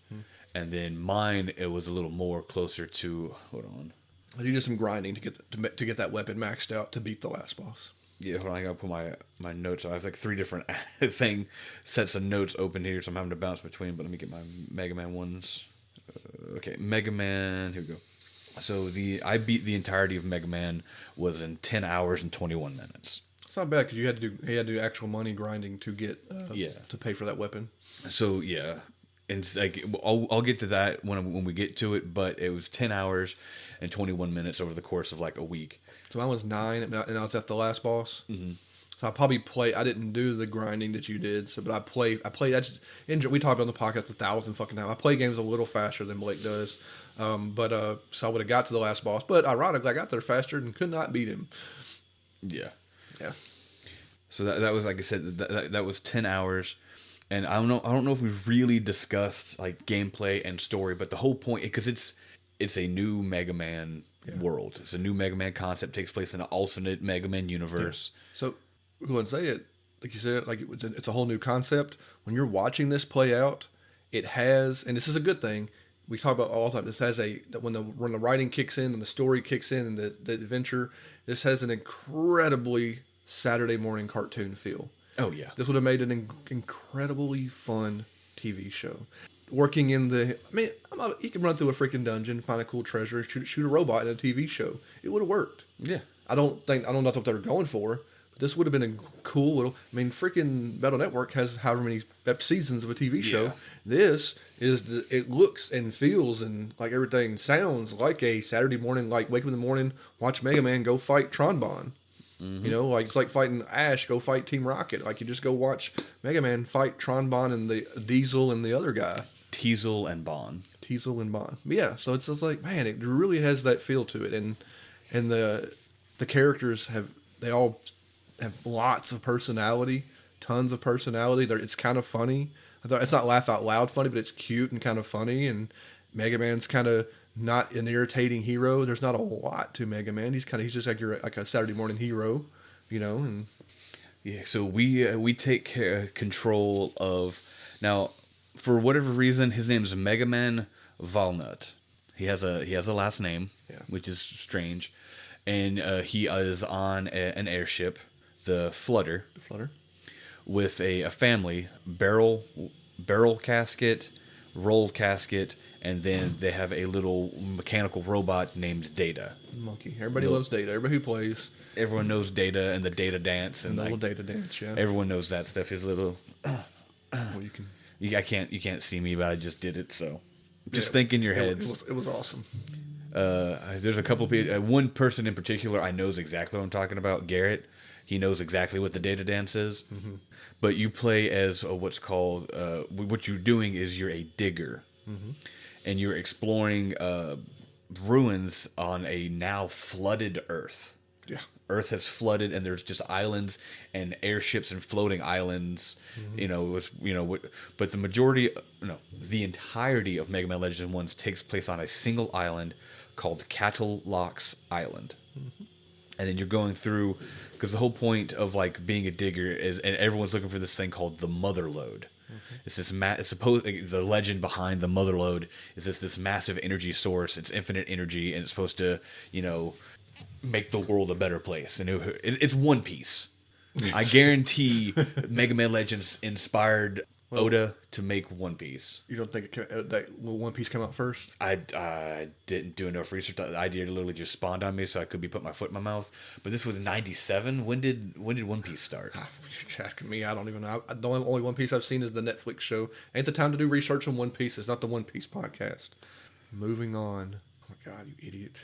And then mine, it was a little more closer to, hold on. I did some grinding to get that weapon maxed out to beat the last boss. Yeah, hold on, I gotta put my notes. I have like 3 different sets of notes open here, so I'm having to bounce between, but let me get my Mega Man ones. Okay, Mega Man, here we go. So I beat the entirety of Mega Man was in 10 hours and 21 minutes. It's not bad because he had to do actual money grinding to get to pay for that weapon. So yeah, and it's like I'll get to that when we get to it. But it was 10 hours and 21 minutes over the course of like a week. So I was 9, and I was at the last boss. Mm-hmm. So I probably I didn't do the grinding that you did. So, but I played. We talked on the podcast 1,000 fucking times. I play games a little faster than Blake does. So I would have got to the last boss, but ironically, I got there faster and could not beat him. Yeah. So that was, like I said, that was 10 hours, and I don't know if we've really discussed like gameplay and story, but the whole point, because it's a new Mega Man world. It's a new Mega Man concept, takes place in an alternate Mega Man universe. Yeah. So who would say it? Like you said, like it's a whole new concept. When you're watching this play out, it has, and this is a good thing. We talk about all the time. This has when the writing kicks in and the story kicks in and the adventure. This has an incredibly Saturday morning cartoon feel. Oh yeah, this would have made an incredibly fun TV show. Working in you can run through a freaking dungeon, find a cool treasure, and shoot a robot in a TV show. It would have worked. Yeah, I don't know that's what they were going for. This would have been a cool little. Freaking Battle Network has however many seasons of a TV show. Yeah. This is it looks and feels and like everything sounds like a Saturday morning, like wake up in the morning, watch Mega Man go fight Tron Bonne. You know, like it's like fighting Ash. Go fight Team Rocket. Like you just go watch Mega Man fight Tron, Bonne, and the Diesel and the other guy. Teasel and Bonne. Teasel and Bonne. Yeah, so it's just like, man, it really has that feel to it, and the characters they all have lots of personality, tons of personality. It's kind of funny. It's not laugh out loud funny, but it's cute and kind of funny. And Mega Man's kind of not an irritating hero. There's not a lot to Mega Man. He's just like a Saturday morning hero, you know. And yeah, so we take control of now. For whatever reason, his name is Megaman Walnut. He has a last name, which is strange, and he is on an airship, the Flutter. With a family, barrel casket, roll casket, and then they have a little mechanical robot named Data. Monkey. Everybody loves Data. Everybody who plays. Everyone knows Data and the Data dance and the like, little Data dance. Yeah. Everyone knows that stuff. His little. Well, you can. You can't see me, but I just did it. So, just think in your heads. It was awesome. There's a couple of people. One person in particular, I knows exactly what I'm talking about. Garrett. He knows exactly what the Data dance is. Mm-hmm. But you play as what's called. What you're doing is you're a digger, and you're exploring ruins on a now flooded Earth. Yeah. Earth has flooded, and there's just islands and airships and floating islands. But the entirety of Mega Man Legends 1 takes place on a single island called Cattle Locks Island. And then you're going through, because the whole point of like being a digger is, and everyone's looking for this thing called the Mother Lode. It's this the legend behind the Mother Lode is this massive energy source. It's infinite energy, and it's supposed to make the world a better place. And it's One Piece. I guarantee Mega Man Legends inspired Oda to make One Piece. You don't think that One Piece came out first? I didn't do enough research. The idea literally just spawned on me, so I could be putting my foot in my mouth. But this was '97. When did One Piece start? You're asking me. I don't even know. The only One Piece I've seen is the Netflix show. Ain't the time to do research on One Piece. It's not the One Piece podcast. Moving on. Oh my God, you idiot.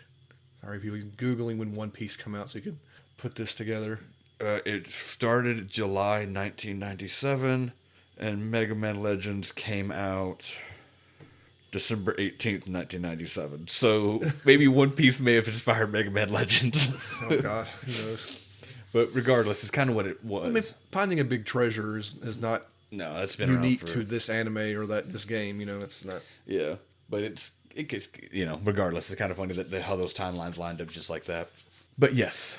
Sorry, people. He's Googling when One Piece come out so you can put this together. It started July 1997, and Mega Man Legends came out December 18th, 1997. So maybe One Piece may have inspired Mega Man Legends. Oh, God. Who knows? But regardless, it's kind of what it was. I mean, finding a big treasure is not that's been unique to this anime or this game. It's not. Yeah, but it gets, regardless, it's kind of funny that how those timelines lined up just like that. But yes,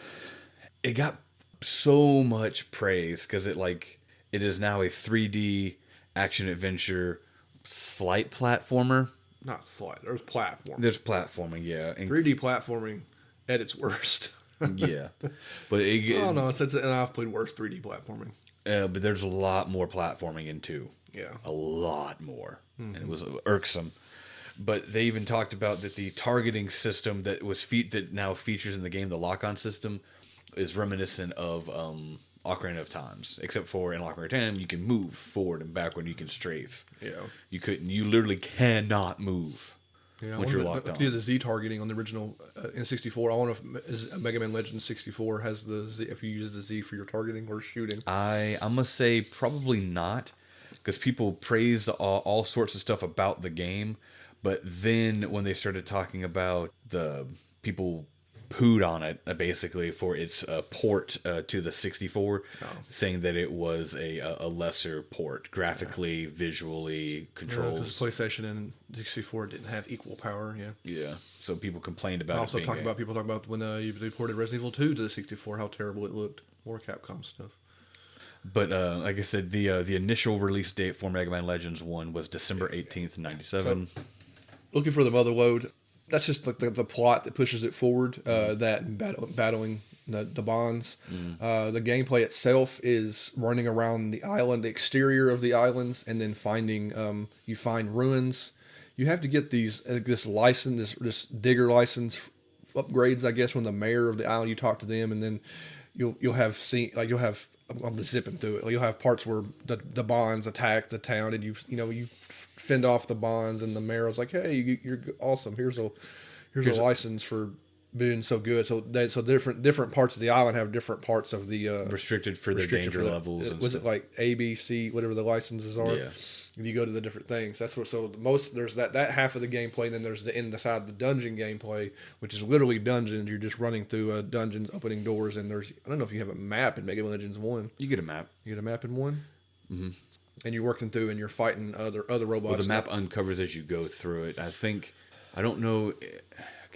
it got so much praise because it is now a 3D action adventure, slight platformer. Not slight. There's platforming. There's platforming, yeah. And 3D platforming at its worst. Yeah, but I don't know. And I've played worse 3D platforming. But there's a lot more platforming in 2. Yeah, a lot more, and it was irksome. But they even talked about that the targeting system that now features in the game, the lock-on system, is reminiscent of Ocarina of Times, except for in Ocarina of Time you can move forward and backward, you can strafe. Yeah, you literally cannot move once you're locked on. Do the Z targeting on the original N64. I wonder if Mega Man Legends 64 has the Z, if you use the Z for your targeting or shooting. I must say probably not, because people praised all sorts of stuff about the game, but then when they started talking about the people pooed on it basically for its port to the 64, saying that it was a lesser port graphically, visually, controls. Because PlayStation and 64 didn't have equal power. Yeah. So people complained about. Also, people talk about when they ported Resident Evil 2 to the 64, how terrible it looked. More Capcom stuff. But like I said, the initial release date for Mega Man Legends 1 was December 18th, 97. So, looking for the Mother Lode. That's just the plot that pushes it forward. That and battling the bonds. The gameplay itself is running around the island, the exterior of the islands, and then you find ruins. You have to get this license, this digger license upgrades, I guess, from the mayor of the island. You talk to them, and then you'll have I'm just zipping through it. You'll have parts where the bonds attack the town, and you fend off the bonds, and the mayor was like, "Hey, you're awesome. Here's a license for being so good. So different parts of the island have different parts of the restricted for their danger levels. Was it like A, B, C, whatever the licenses are? Yeah. And you go to the different things. That's what. So there's that half of the gameplay, and then there's the inside the dungeon gameplay, which is literally dungeons. You're just running through dungeons, opening doors, and I don't know if you have a map in Megaman Legends 1. You get a map. You get a map in 1. Mm-hmm. And you're working through, and you're fighting other robots. Well, the map uncovers as you go through it. I don't know.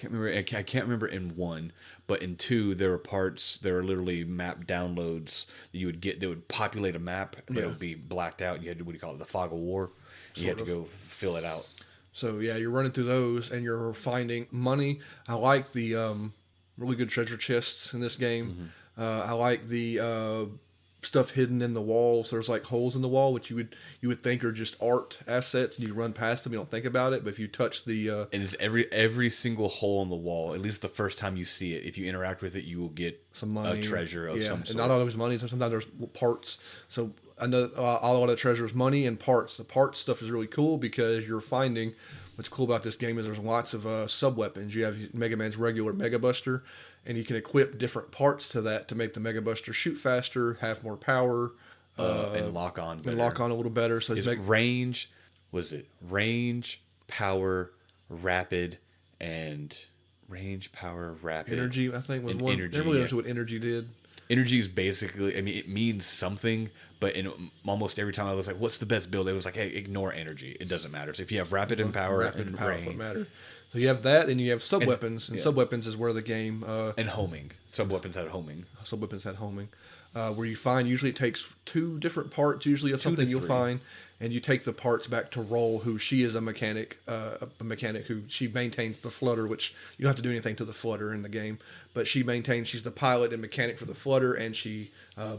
I can't remember in 1, but in 2 there were literally map downloads that you would get that would populate a map and it would be blacked out. You had to, what do you call it, the fog of war. You had to go fill it out. So yeah, you're running through those and you're finding money. I like the really good treasure chests in this game. Mm-hmm. I like the stuff hidden in the walls. There's like holes in the wall, which you would think are just art assets, and you run past them, you don't think about it. But if you touch the and it's every single hole in the wall, at least the first time you see it, if you interact with it, you will get some money, a treasure of some sort. And not always money. Sometimes there's parts. So I know a lot of treasure is money and parts. The parts stuff is really cool because you're finding. What's cool about this game is there's lots of sub weapons. You have Mega Man's regular Mega Buster, and you can equip different parts to that to make the Mega Buster shoot faster, have more power, and lock on better. And lock on a little better. So range, power, rapid, and range, power, rapid. Energy, I think, was one. Energy, Everybody knows what energy did. Energy is basically, I mean, it means something, but in almost every time I was like, what's the best build? It was like, hey, ignore energy. It doesn't matter. So if you have rapid and power and range. Don't matter. So you have that, and you have sub-weapons, and sub-weapons is where the game... and homing. Sub-weapons had homing. Sub-weapons had homing. Where you find, usually it takes 2 different parts, usually of something you'll find, and you take the parts back to Roll, who she is a mechanic who she maintains the flutter, which you don't have to do anything to the flutter in the game, but she's the pilot and mechanic for the flutter, and she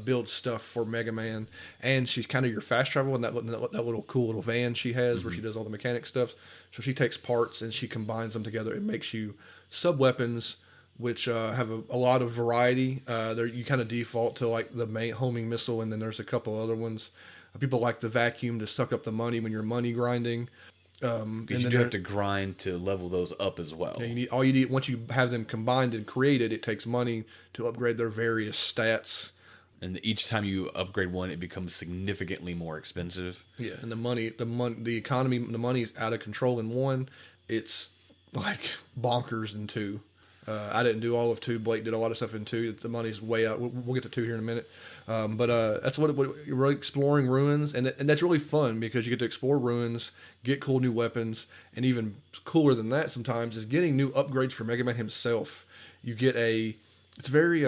builds stuff for Mega Man, and she's kind of your fast travel in that little cool little van she has where she does all the mechanic stuff. So she takes parts and she combines them together. It makes you sub-weapons, which have a lot of variety. You kind of default to like the main homing missile, and then there's a couple other ones. People like the vacuum to suck up the money when you're money grinding. Because you do have to grind to level those up as well. Yeah, all you need once you have them combined and created, it takes money to upgrade their various stats. And each time you upgrade one, it becomes significantly more expensive. Yeah, and the money, the economy, the money is out of control in 1. It's like bonkers in 2. I didn't do all of 2. Blake did a lot of stuff in 2. The money's way out. We'll get to 2 here in a minute. But that's what you're exploring ruins, and that's really fun because you get to explore ruins, get cool new weapons, and even cooler than that sometimes is getting new upgrades for Mega Man himself. You get it's very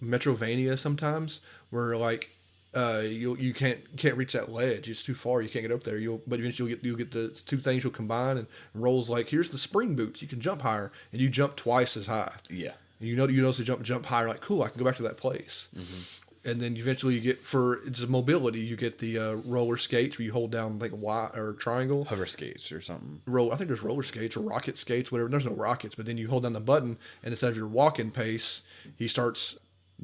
Metrovania sometimes, where like you can't reach that ledge. It's too far. You can't get up there. But eventually you'll get the 2 things you'll combine, and Rolls like, here's the spring boots. You can jump higher, and you jump twice as high. Yeah. You notice to jump higher. Like, cool, I can go back to that place. Mm-hmm. And then eventually you get, for it's mobility, you get the roller skates where you hold down like Y or triangle. Hover skates or something. I think there's roller skates or rocket skates, whatever. There's no rockets, but then you hold down the button, and instead of your walking pace, he starts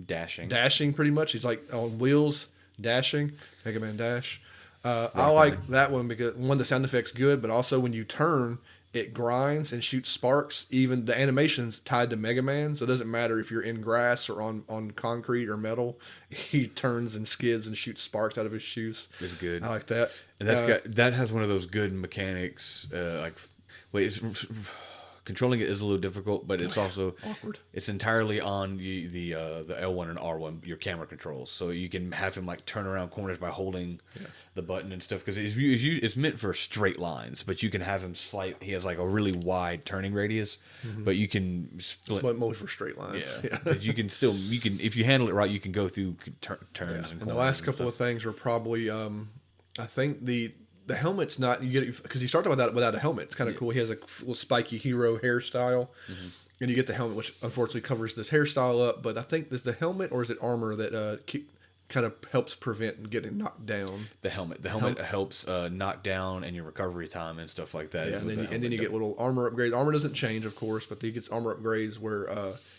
dashing pretty much. He's like on wheels, dashing. Mega Man Dash. I like that one because, one, the sound effect's good, but also when you turn, it grinds and shoots sparks. Even the animation's tied to Mega Man, so it doesn't matter if you're in grass or on concrete or metal. He turns and skids and shoots sparks out of his shoes. It's good. I like that. And that has one of those good mechanics. Controlling it is a little difficult, but it's also awkward. It's entirely on the L1 and R1, your camera controls. So you can have him like turn around corners by holding the button and stuff, because it's meant for straight lines, but you can have him he has like a really wide turning radius, but you can split. It's mostly for straight lines. Yeah. But you can if you handle it right, you can go through turns and the last couple of things are probably I think the helmet's not, you get, because he started without a helmet. It's kind of cool. He has a little spiky hero hairstyle, and you get the helmet, which unfortunately covers this hairstyle up. But I think is the helmet, or is it armor that kind of helps prevent getting knocked down? The helmet helps knock down and your recovery time and stuff like that. Yeah, and then you get little armor upgrades. Armor doesn't change, of course, but he gets armor upgrades where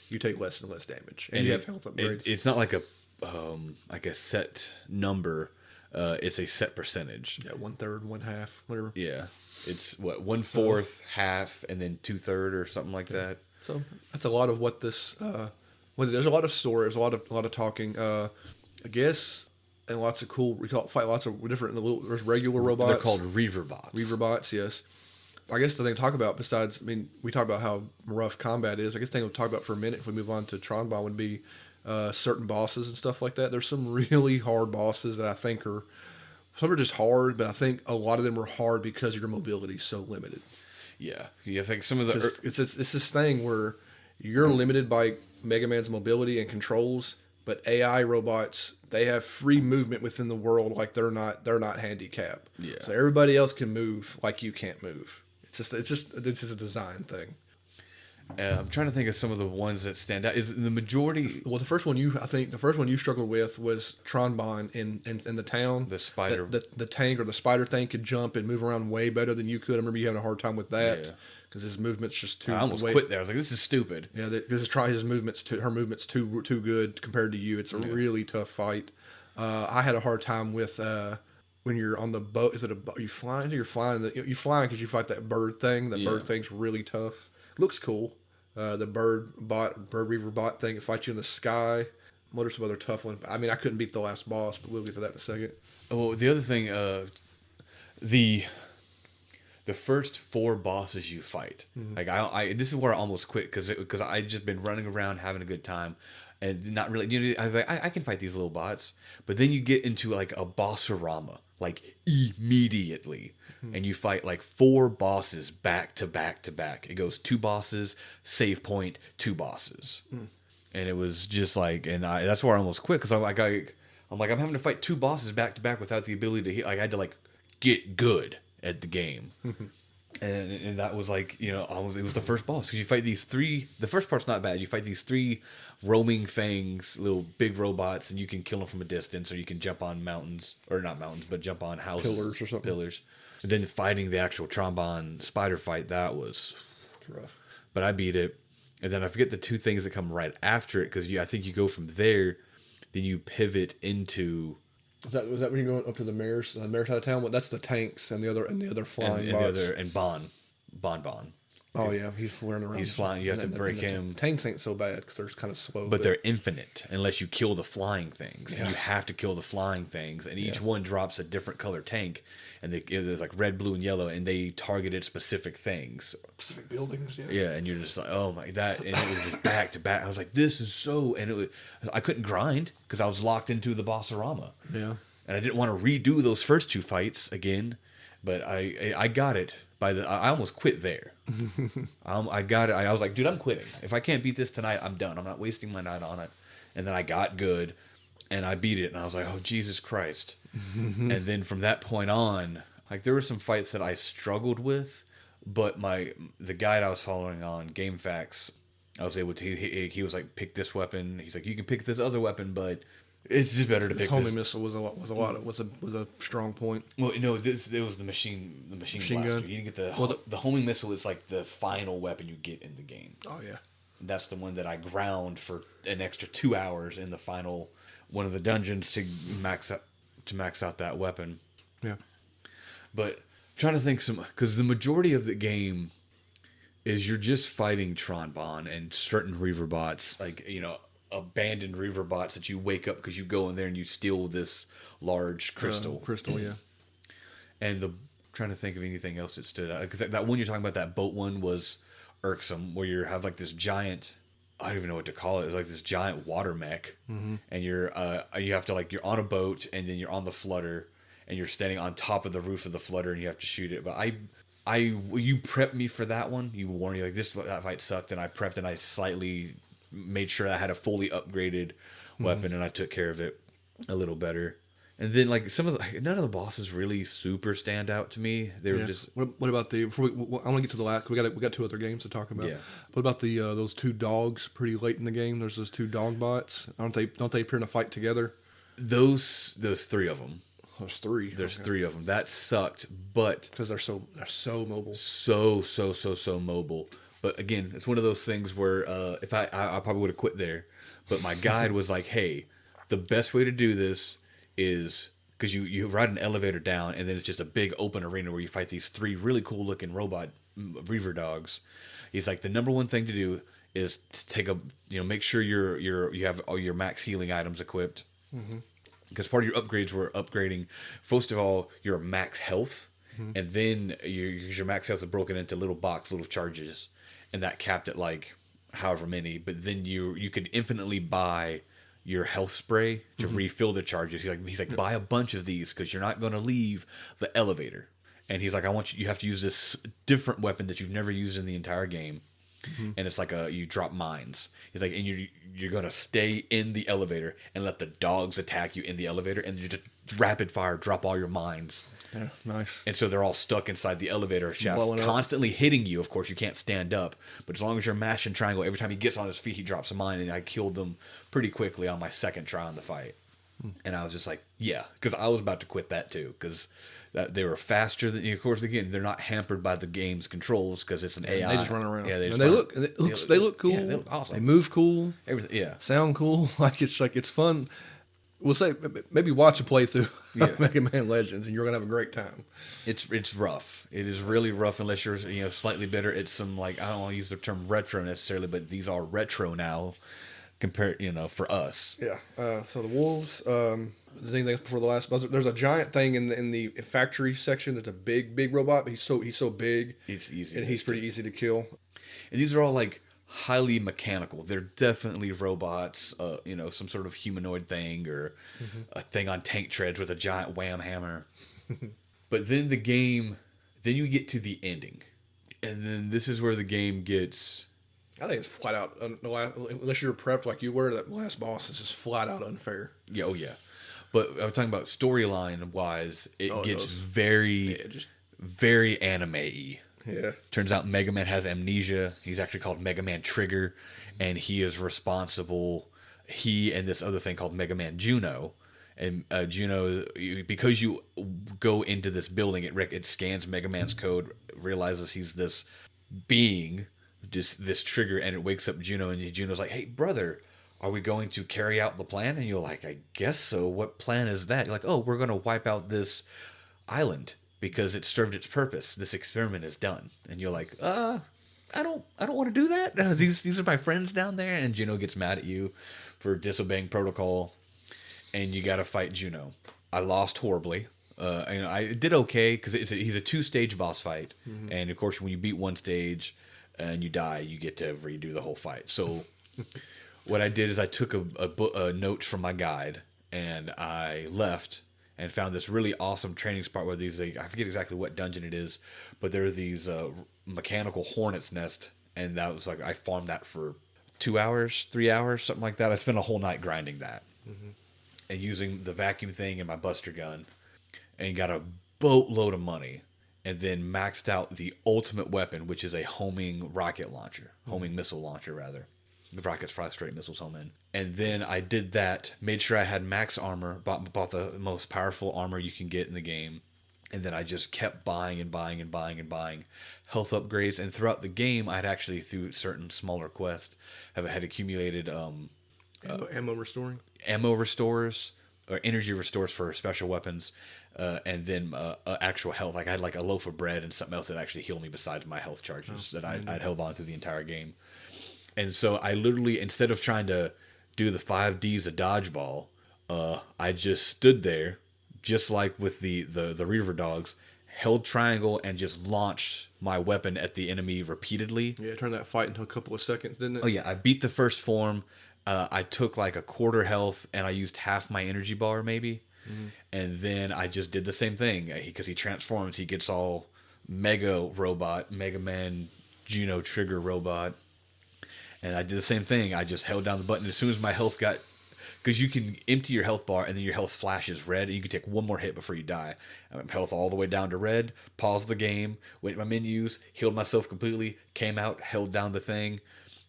you take less and less damage, and you have health upgrades. It's not like a set number. It's a set percentage. Yeah, 1/3, 1/2, whatever. Yeah, it's 1/4, half, and then 2/3 or something like that. So that's a lot of what this. There's a lot of story. There's a lot of talking. I guess, and lots of cool. We fight lots of different. There's regular robots. They're called Reaverbots. Reaverbots, yes. I guess the thing to talk about besides, we talk about how rough combat is. I guess the thing we'll talk about for a minute if we move on to Tron Bonne would be certain bosses and stuff like that. There's some really hard bosses that I think are. Some are just hard, but I think a lot of them are hard because your mobility is so limited. Yeah, I think some of the it's this thing where you're limited by Mega Man's mobility and controls, but AI robots, they have free movement within the world, like they're not handicapped. Yeah. So everybody else can move like you can't move. It's just a design thing. I'm trying to think of some of the ones that stand out. Is the majority? Well, the first one you struggled with was Tron Bonne in the town. The spider, the tank or the spider thing could jump and move around way better than you could. I remember you having a hard time with that because his movement's just too. I almost quit there. I was like, this is stupid. Yeah, because her movement's too good compared to you. It's a really tough fight. I had a hard time with when you're on the boat. Is it are you flying? You're flying. You flying because you fight that bird thing. That bird thing's really tough. Looks cool. The bird reaver bot thing. It fights you in the sky. What are some other tough ones? I couldn't beat the last boss, but we'll get to that in a second. Well, the other thing, the first 4 bosses you fight, like I this is where I almost quit because I just been running around having a good time and not really. I was like, I can fight these little bots, but then you get into like a boss-orama, like immediately. And you fight like 4 bosses back to back to back. It goes 2 bosses, save point, 2 bosses. And it was just like, that's where I almost quit because I'm having to fight 2 bosses back to back without the ability to heal. Like I had to like get good at the game. And that was like, it was the first boss because you fight these 3. The first part's not bad. You fight these 3 roaming things, little big robots, and you can kill them from a distance, or you can jump on mountains, or not mountains, but jump on houses, pillars or something. Pillars. And then fighting the actual Tron Bonne spider fight, that was rough. But I beat it, and then I forget the 2 things that come right after it because I think you go from there, then you pivot into. Was that when you go up to the mayor's side of town? Well, that's the tanks and the other flying bots. And Bonne. Oh yeah, he's flying around. He's flying. You have to break him. Tanks ain't so bad because they're kind of slow. But they're infinite unless you kill the flying things. Yeah. And you have to kill the flying things. And each one drops a different color tank. And there's like red, blue, and yellow. And they targeted specific things. Specific buildings, yeah. Yeah, and you're just like, oh my, that. And it was just back to back. I was like, this is so. And I couldn't grind because I was locked into the boss-orama. Yeah. And I didn't want to redo those first 2 fights again. But I got it. I almost quit there. I got it. I was like, dude, I'm quitting. If I can't beat this tonight, I'm done. I'm not wasting my night on it. And then I got good, and I beat it, and I was like, oh, Jesus Christ. And then from that point on, like there were some fights that I struggled with, but the guide I was following on GameFAQs, I was able to. He was like, pick this weapon. He's like, you can pick this other weapon, but it's just better to pick this. Homing missile was a strong point. Well, no, it was the machine blaster. Gun. You didn't get the homing missile is like the final weapon you get in the game. Oh yeah. That's the one that I ground for an extra 2 hours in the final one of the dungeons to max out that weapon. Yeah. But I'm trying to think because the majority of the game is you're just fighting Tron Bonne and certain Reaver bots, like abandoned Reaver bots that you wake up because you go in there and you steal this large crystal. Yeah. And trying to think of anything else that stood out because that one you're talking about, that boat one, was irksome, where you have like this giant. I don't even know what to call it. It's like this giant water mech, and you have to you're on a boat and then you're on the flutter and you're standing on top of the roof of the flutter and you have to shoot it. But you prepped me for that one. You warned me that fight sucked, and I prepped and I slightly made sure I had a fully upgraded weapon and I took care of it a little better. And then none of the bosses really super stand out to me. They were just. What about I want to get to the last. We got 2 other games to talk about. Yeah. What about those 2 dogs pretty late in the game? There's those 2 dog bots. Don't they appear in a fight together? Those 3 of them. There's 3. There's 3 of them. That sucked, but because they're so mobile. So mobile. But again, it's one of those things where if I probably would have quit there. But my guide was like, hey, the best way to do this is because you ride an elevator down, and then it's just a big open arena where you fight these 3 really cool looking robot reaver dogs. He's like, the number one thing to do is to take make sure you have all your max healing items equipped. Because part of your upgrades were upgrading, first of all, your max health, and then your max health is broken into little charges, and that capped at like however many. But then you could infinitely buy your health spray to refill the charges. He's like buy a bunch of these because you're not going to leave the elevator. And he's like, you have to use this different weapon that you've never used in the entire game. And it's like you drop mines. He's like, and you're going to stay in the elevator and let the dogs attack you in the elevator, and you just rapid fire drop all your mines. Yeah, nice. And so they're all stuck inside the elevator shaft, constantly hitting you. Of course, you can't stand up, but as long as you're mashing triangle, every time he gets on his feet, he drops a mine, and I killed them pretty quickly on my second try on the fight. And I was just like, yeah, because I was about to quit that too, because they were faster than, of course, again, they're not hampered by the game's controls because it's an AI. They just run around. Yeah, they look cool. Yeah, they look awesome. They move cool. Everything, yeah. Sound cool. It's fun. We'll say maybe watch a playthrough of Mega Man Legends, and you're gonna have a great time. It's rough. It is really rough unless you're slightly better. It's some, like, I don't want to use the term retro necessarily, but these are retro now, compared for us. Yeah. So the wolves. The thing before the last buzzer, there's a giant thing in the factory section. It's a big robot, but he's so big. It's easy, and he's pretty easy to kill. And these are all like highly mechanical. They're definitely robots. Some sort of humanoid thing or a thing on tank treads with a giant wham hammer. But then then you get to the ending, and then this is where the game gets. I think it's flat out unless you're prepped like you were. That last boss is just flat out unfair. Yeah, oh yeah. But I'm talking about storyline wise, it gets very anime-y. Yeah. Turns out Mega Man has amnesia. He's actually called Mega Man Trigger, and he is responsible. He and this other thing called Mega Man Juno, and Juno, because you go into this building, it scans Mega Man's code, realizes he's this being, just this trigger, and it wakes up Juno, and Juno's like, "Hey, brother, are we going to carry out the plan?" And you're like, "I guess so. What plan is that?" You're like, "Oh, we're going to wipe out this island because it served its purpose. This experiment is done." And you're like, I don't want to do that. These are my friends down there." And Juno gets mad at you for disobeying protocol, and you got to fight Juno. I lost horribly. And I did okay because he's a 2-stage boss fight, and of course, when you beat one stage and you die, you get to redo the whole fight. So. What I did is I took a note from my guide, and I left and found this really awesome training spot where I forget exactly what dungeon it is, but there are these mechanical hornet's nest, and that was like, I farmed that for 2 hours, 3 hours, something like that. I spent a whole night grinding that and using the vacuum thing and my buster gun, and got a boatload of money, and then maxed out the ultimate weapon, which is a homing missile launcher rather. The rockets fly straight, missiles home in. And then I did that, made sure I had max armor, bought the most powerful armor you can get in the game. And then I just kept buying and buying and buying and buying health upgrades. And throughout the game, I'd actually, through certain smaller quests, had accumulated ammo restores, or energy restores for special weapons. And then actual health. Like I had like a loaf of bread and something else that actually healed me besides my health charges that I'd held on to the entire game. And so I literally, instead of trying to do the 5Ds of dodgeball, I just stood there, just like with the Reaver dogs, held triangle and just launched my weapon at the enemy repeatedly. Yeah, turn that fight into a couple of seconds, didn't it? Oh yeah, I beat the first form. I took like a quarter health, and I used half my energy bar maybe. And then I just did the same thing. Because he transforms, he gets all Mega Man Juno Trigger robot. And I did the same thing. I just held down the button as soon as my health got... Because you can empty your health bar and then your health flashes red, and you can take one more hit before you die. Health all the way down to red, paused the game, went to my menus, healed myself completely, came out, held down the thing,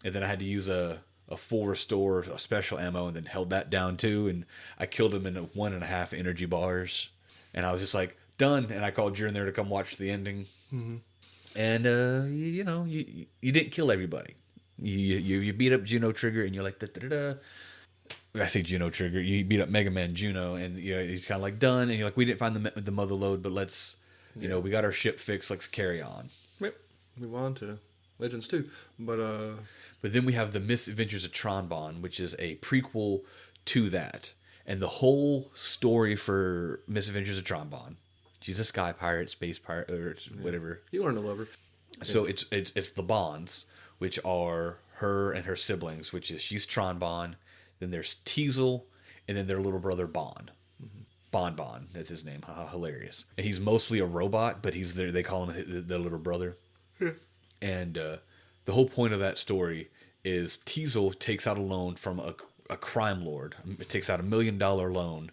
and then I had to use a full restore, a special ammo, and then held that down too, and I killed him in 1.5 energy bars. And I was just like, done, and I called you in there to come watch the ending. And, you didn't kill everybody. You beat up Juno Trigger, and you're like, da-da-da-da. I say Juno Trigger. You beat up Mega Man Juno, and he's kind of like done. And you're like, we didn't find the mother lode, but let's, we got our ship fixed. Let's carry on. Yep. Move on to Legends 2. But then we have the Misadventures of Tron Bonne, which is a prequel to that. And the whole story for Misadventures of Tron Bonne, she's a sky pirate, space pirate, or whatever. You learn to love her. So it's the Bonds, which are her and her siblings, which is she's Tron Bonne. Then there's Teasel, and then their little brother Bonne. Bonne, that's his name. Hilarious. And he's mostly a robot, but he's there. They call him the little brother. And the whole point of that story is Teasel takes out a loan from a crime lord. It takes out $1 million loan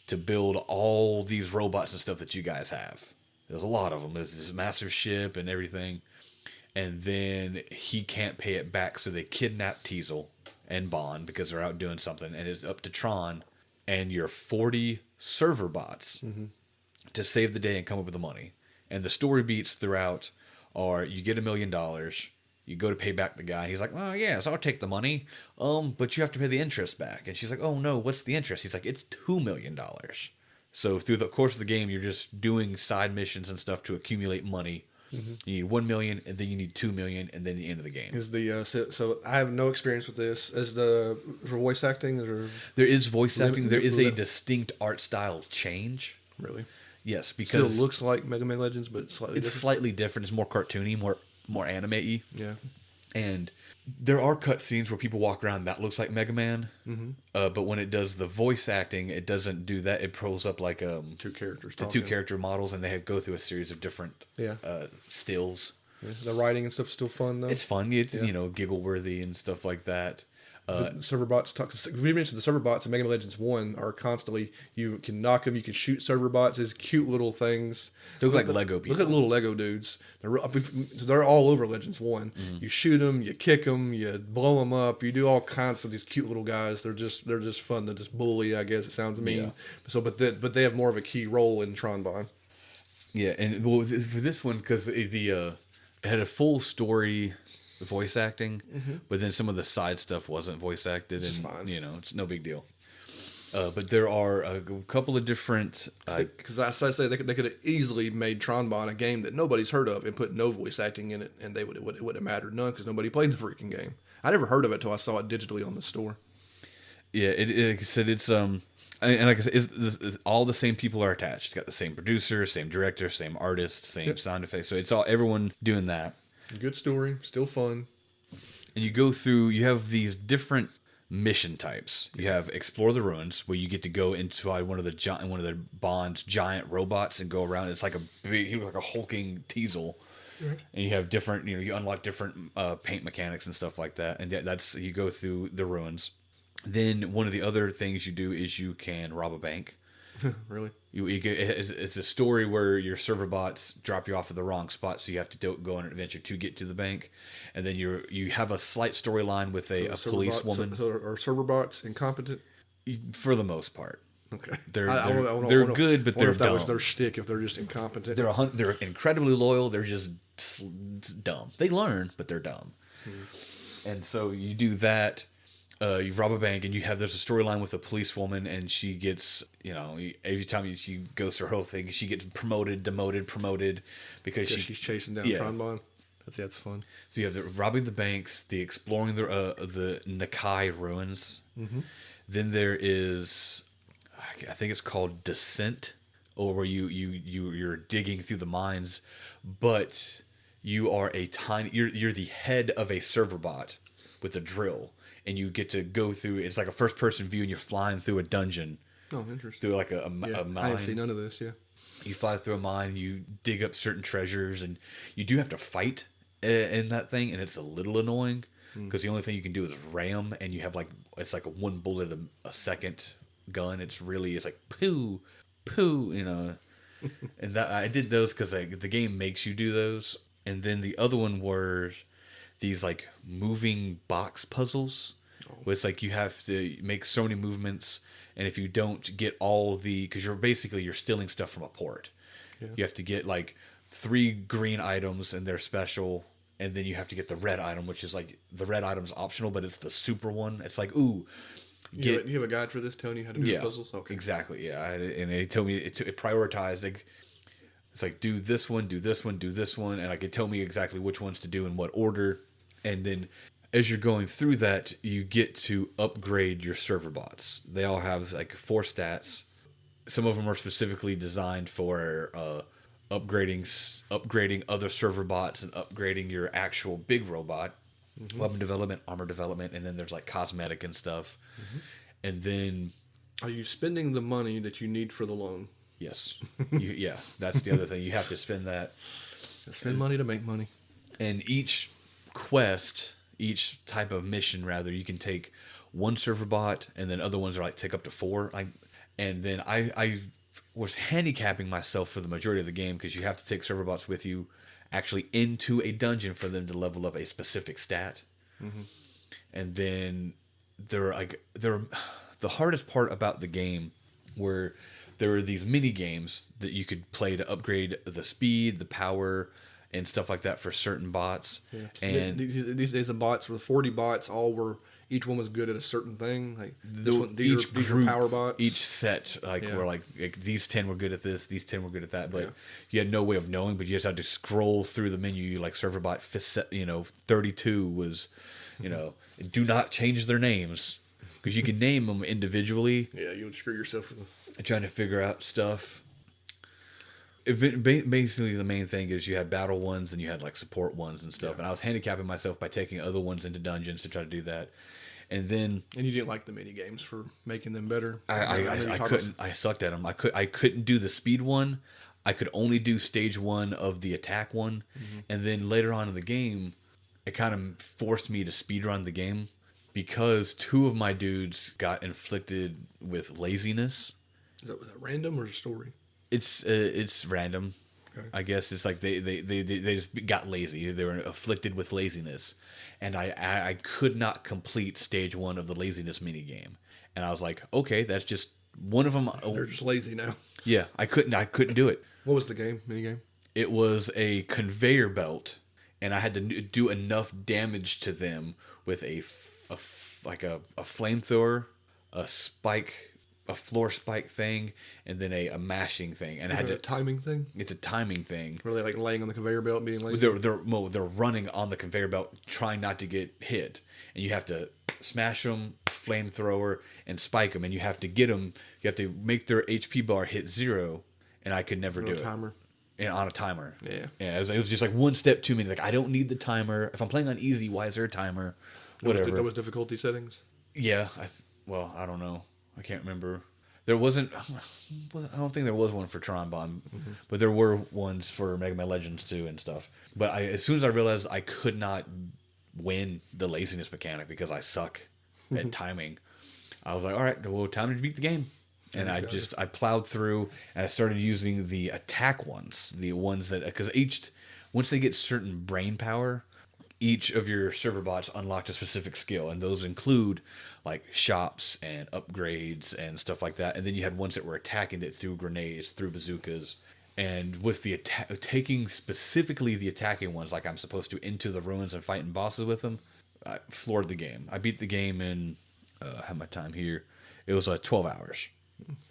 to build all these robots and stuff that you guys have. There's a lot of them. There's this massive ship and everything. And then he can't pay it back, so they kidnap Teasel and Bonne because they're out doing something, and it's up to Tron and your 40 server bots to save the day and come up with the money. And the story beats throughout are you get $1 million, you go to pay back the guy, he's like, oh yes, I'll take the money, but you have to pay the interest back. And she's like, oh no, what's the interest? He's like, it's $2 million. So through the course of the game, you're just doing side missions and stuff to accumulate money. You need 1 million, and then you need 2 million, and then the end of the game. Is the so I have no experience with this. Is the for voice acting? There is voice acting. There is a distinct art style change. Really? Yes, because still looks like Mega Man Legends, but slightly it's different. Slightly different. It's more cartoony, more anime-y. Yeah. And there are cutscenes where people walk around that looks like Mega Man, but when it does the voice acting, it doesn't do that. It pulls up like two characters, the 2 character models, and they go through a series of different stills. Yeah. The writing and stuff is still fun though. It's fun. It's giggle worthy and stuff like that. The server bots we mentioned the server bots in Mega Man Legends 1 are constantly, you can knock them, you can shoot server bots as cute little things. They look like Lego people. Look like little Lego dudes. They're all over Legends 1. You shoot them, you kick them, you blow them up, you do all kinds of these cute little guys. They're just fun to just bully, I guess. It sounds mean. Yeah. So but they have more of a key role in Tron Bonne. Yeah, and for this one, because it had a full story voice acting, but then some of the side stuff wasn't voice acted, and fine. It's no big deal. But there are a couple of different because I say they could have easily made Tron Bonne a game that nobody's heard of and put no voice acting in it, and it wouldn't have mattered none because nobody played the freaking game. I never heard of it till I saw it digitally on the store. Yeah, like I said, it's and like I said, it's all the same people are attached. It's got the same producer, same director, same artist, same sound effects. So it's all everyone doing that. Good story, still fun. And you go through, you have these different mission types. You have Explore the Ruins, where you get to go inside one of the Bond's giant robots and go around. It's like he looks like a hulking Teasel. And you have different, you unlock different paint mechanics and stuff like that. And that's, you go through the ruins. Then one of the other things you do is you can rob a bank. Really? It's a story where your server bots drop you off at the wrong spot, so you have to go on an adventure to get to the bank, and then you have a slight storyline with a police woman. So are server bots incompetent? For the most part. Okay. They're good, but they're dumb. That was their shtick. If they're just incompetent, they're incredibly loyal. They're just dumb. They learn, but they're dumb. And so you do that. You rob a bank, and there's a storyline with a policewoman, and she gets, every time she goes through her whole thing, she gets promoted, demoted, promoted, because she's chasing down Tron Bonne. That's fun. So you have the robbing the banks, the exploring the Nakai ruins. Then there is, I think it's called Descent, or where you're digging through the mines, but you are you're the head of a server bot with a drill. And you get to go through, it's like a first-person view, and you're flying through a dungeon. Oh, interesting. Through like a mine. I didn't see none of this, You fly through a mine, and you dig up certain treasures, and you do have to fight in that thing, and it's a little annoying, because the only thing you can do is ram, and you have it's like a 1 bullet a second gun. It's like, poo, and that I did those because the game makes you do those. And then the other one were these like moving box puzzles, where it's like you have to make so many movements, and if you don't get because you're stealing stuff from a port, you have to get like 3 green items and they're special, and then you have to get the red item, which is like the red item's optional, but it's the super one. It's like, ooh, You have a guide for this telling you how to do the puzzles? Okay. Exactly, yeah. And it told me, it prioritized, like, it's like, do this one, do this one, do this one, and like it told me exactly which ones to do in what order. And then as you're going through that, you get to upgrade your server bots. They all have like 4 stats. Some of them are specifically designed for upgrading other server bots and upgrading your actual big robot. Weapon development, armor development, and then there's like cosmetic and stuff. And then... Are you spending the money that you need for the loan? Yes. Yeah, that's the other thing. You have to spend that. Spend money to make money. And each quest, each type of mission, rather, you can take 1 server bot, and then other ones are like take up to 4. And then I was handicapping myself for the majority of the game because you have to take server bots with you actually into a dungeon for them to level up a specific stat. And then the hardest part about the game were there were these mini games that you could play to upgrade the speed, the power, and stuff like that for certain bots. Yeah. And these days the bots were 40 bots, each one was good at a certain thing. Like these are power bots. Each set were like these 10 were good at this, these 10 were good at that, but you had no way of knowing. But you just had to scroll through the menu. Like server bot 32 was, do not change their names because you can name them individually. Yeah, you would screw yourself with them. Trying to figure out stuff. Basically, the main thing is you had battle ones and you had like support ones and stuff. And I was handicapping myself by taking other ones into dungeons to try to do that. And you didn't like the mini games for making them better. I couldn't. I sucked at them. I couldn't do the speed one. I could only do stage 1 of the attack one. And then later on in the game, it kind of forced me to speedrun the game because 2 of my dudes got inflicted with laziness. Was that random or story? It's random. Okay. I guess it's like they just got lazy. They were afflicted with laziness, and I could not complete stage 1 of the laziness mini game. And I was like, okay, that's just one of them. They're just lazy now. Yeah, I couldn't do it. What was the mini game? It was a conveyor belt, and I had to do enough damage to them with a flamethrower, a spike. A floor spike thing, and then a mashing thing, and I had a timing thing. It's a timing thing. Were they like laying on the conveyor belt, being lazy? They're running on the conveyor belt, trying not to get hit, and you have to smash them, flamethrower, and spike them, and you have to get them. You have to make their HP bar hit 0, and I could never do it. Timer. And on a timer. Yeah. It was just like one step too many. Like I don't need the timer. If I'm playing on easy, why is there a timer? Whatever. That was difficulty settings. Yeah. I don't know. I can't remember. There wasn't. I don't think there was one for Tron, Bonne, but there were ones for Megaman Legends 2 and stuff. But as soon as I realized I could not win the laziness mechanic because I suck at timing, I was like, all right, well, time to beat the game. And I plowed through and I started using the attack ones, the ones that because once they get certain brain power, each of your server bots unlocked a specific skill, and those include like shops and upgrades and stuff like that. And then you had ones that were attacking that threw grenades, threw bazookas, and with the taking specifically the attacking ones, like I'm supposed to, into the ruins and fighting bosses with them, I floored the game. I beat the game in I have my time here. It was 12 hours.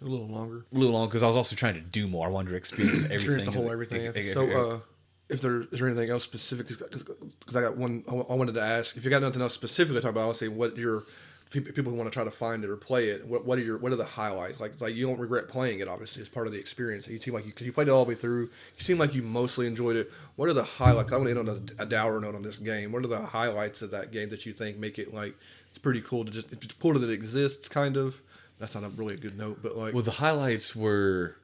A little longer because I was also trying to do more. I wanted to experience everything. The whole everything. So, is there anything else specific? Because I got one. I wanted to ask if you got nothing else specific to talk about. I'll say what your people who want to try to find it or play it. What are the highlights? Like you don't regret playing it. Obviously, it's part of the experience. You seem like because you played it all the way through. You seem like you mostly enjoyed it. What are the highlights? I want to end on a dour note on this game. What are the highlights of that game that you think make it like it's pretty cool to just it's cool that it exists? Kind of. That's not really a good note, but like. Well, the highlights were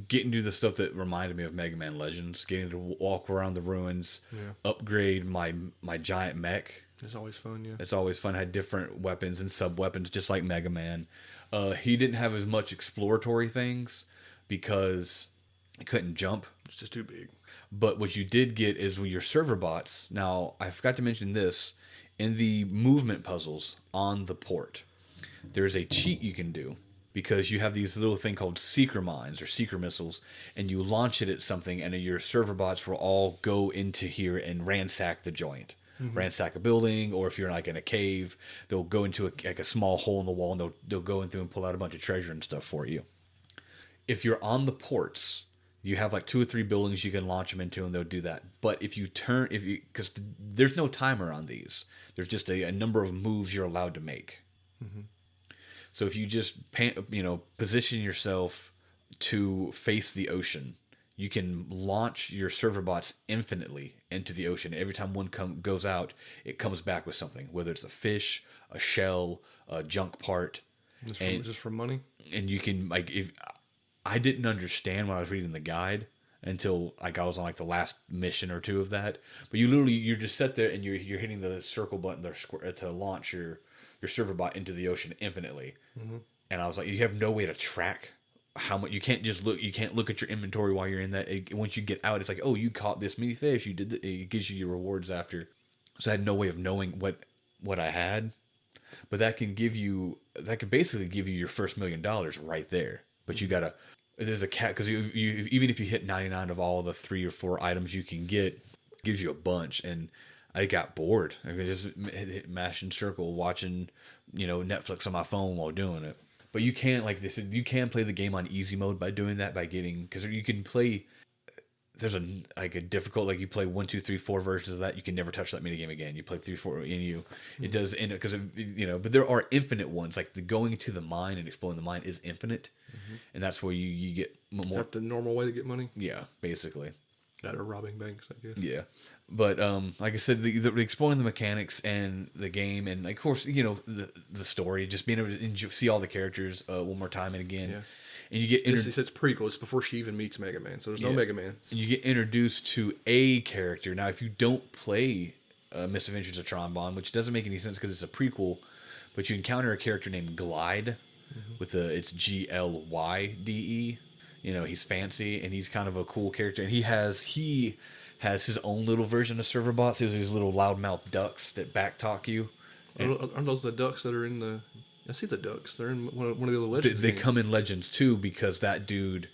getting to the stuff that reminded me of Megaman Legends, getting to walk around the ruins, upgrade my giant mech. It's always fun, yeah. It's always fun. Had different weapons and sub-weapons, just like Mega Man. He didn't have as much exploratory things because he couldn't jump. It's just too big. But what you did get is with your server bots. Now, I forgot to mention this. In the movement puzzles on the port, there's a cheat you can do. Because you have these little thing called seeker mines or seeker missiles, and you launch it at something, and your server bots will all go into here and ransack the joint. ransack a building, or if you're like in a cave, they'll go into a small hole in the wall and they'll go in through and pull out a bunch of treasure and stuff for you. If you're on the ports, you have like 2 or 3 buildings you can launch them into, and they'll do that. But because there's no timer on these, there's just a number of moves you're allowed to make. So if you just position yourself to face the ocean, you can launch your server bots infinitely into the ocean. Every time one goes out, it comes back with something, whether it's a fish, a shell, a junk part. Just for money? And you can, like, if I didn't understand when I was reading the guide until like I was on like the last mission or 2 of that. But you're just set there and you're hitting the circle button to launch your server bot into the ocean infinitely. And I was like, you have no way to track how much. You can't look at your inventory while you're in that. Once you get out, it's like, oh, you caught this many fish, you did it gives you your rewards after. So I had no way of knowing what I had. But that can basically give you your first $1 million right there. But you gotta, there's a cat, because even if you hit 99 of all the 3 or 4 items you can get, it gives you a bunch. And I got bored. I could just mashing circle, watching Netflix on my phone while doing it. But you can't, like they said, you can play the game on easy mode by doing that, because you can play. There's a difficult, like you play 1, 2, 3, 4 versions of that. You can never touch that minigame again. You play 3, 4, and it does end because But there are infinite ones, like the going to the mine and exploring the mine is infinite, and that's where you get more. Is that the normal way to get money? Yeah, basically. That or robbing banks, I guess. Yeah, but like I said, the exploring the mechanics and the game, and of course the story, just being able to see all the characters one more time and again. Yeah. And you get it's prequel. It's before she even meets Mega Man, so there's no Mega Man. And you get introduced to a character. Now, if you don't play Misadventures of Tron Bonne, which doesn't make any sense because it's a prequel, but you encounter a character named Glide, with it's Glyde. He's fancy and he's kind of a cool character, and he has his own little version of server bots. There's these little loudmouth ducks that backtalk you. Aren't those the ducks that are in the? I see the ducks. They're in one of the other Legends. They come in Legends too, because that dude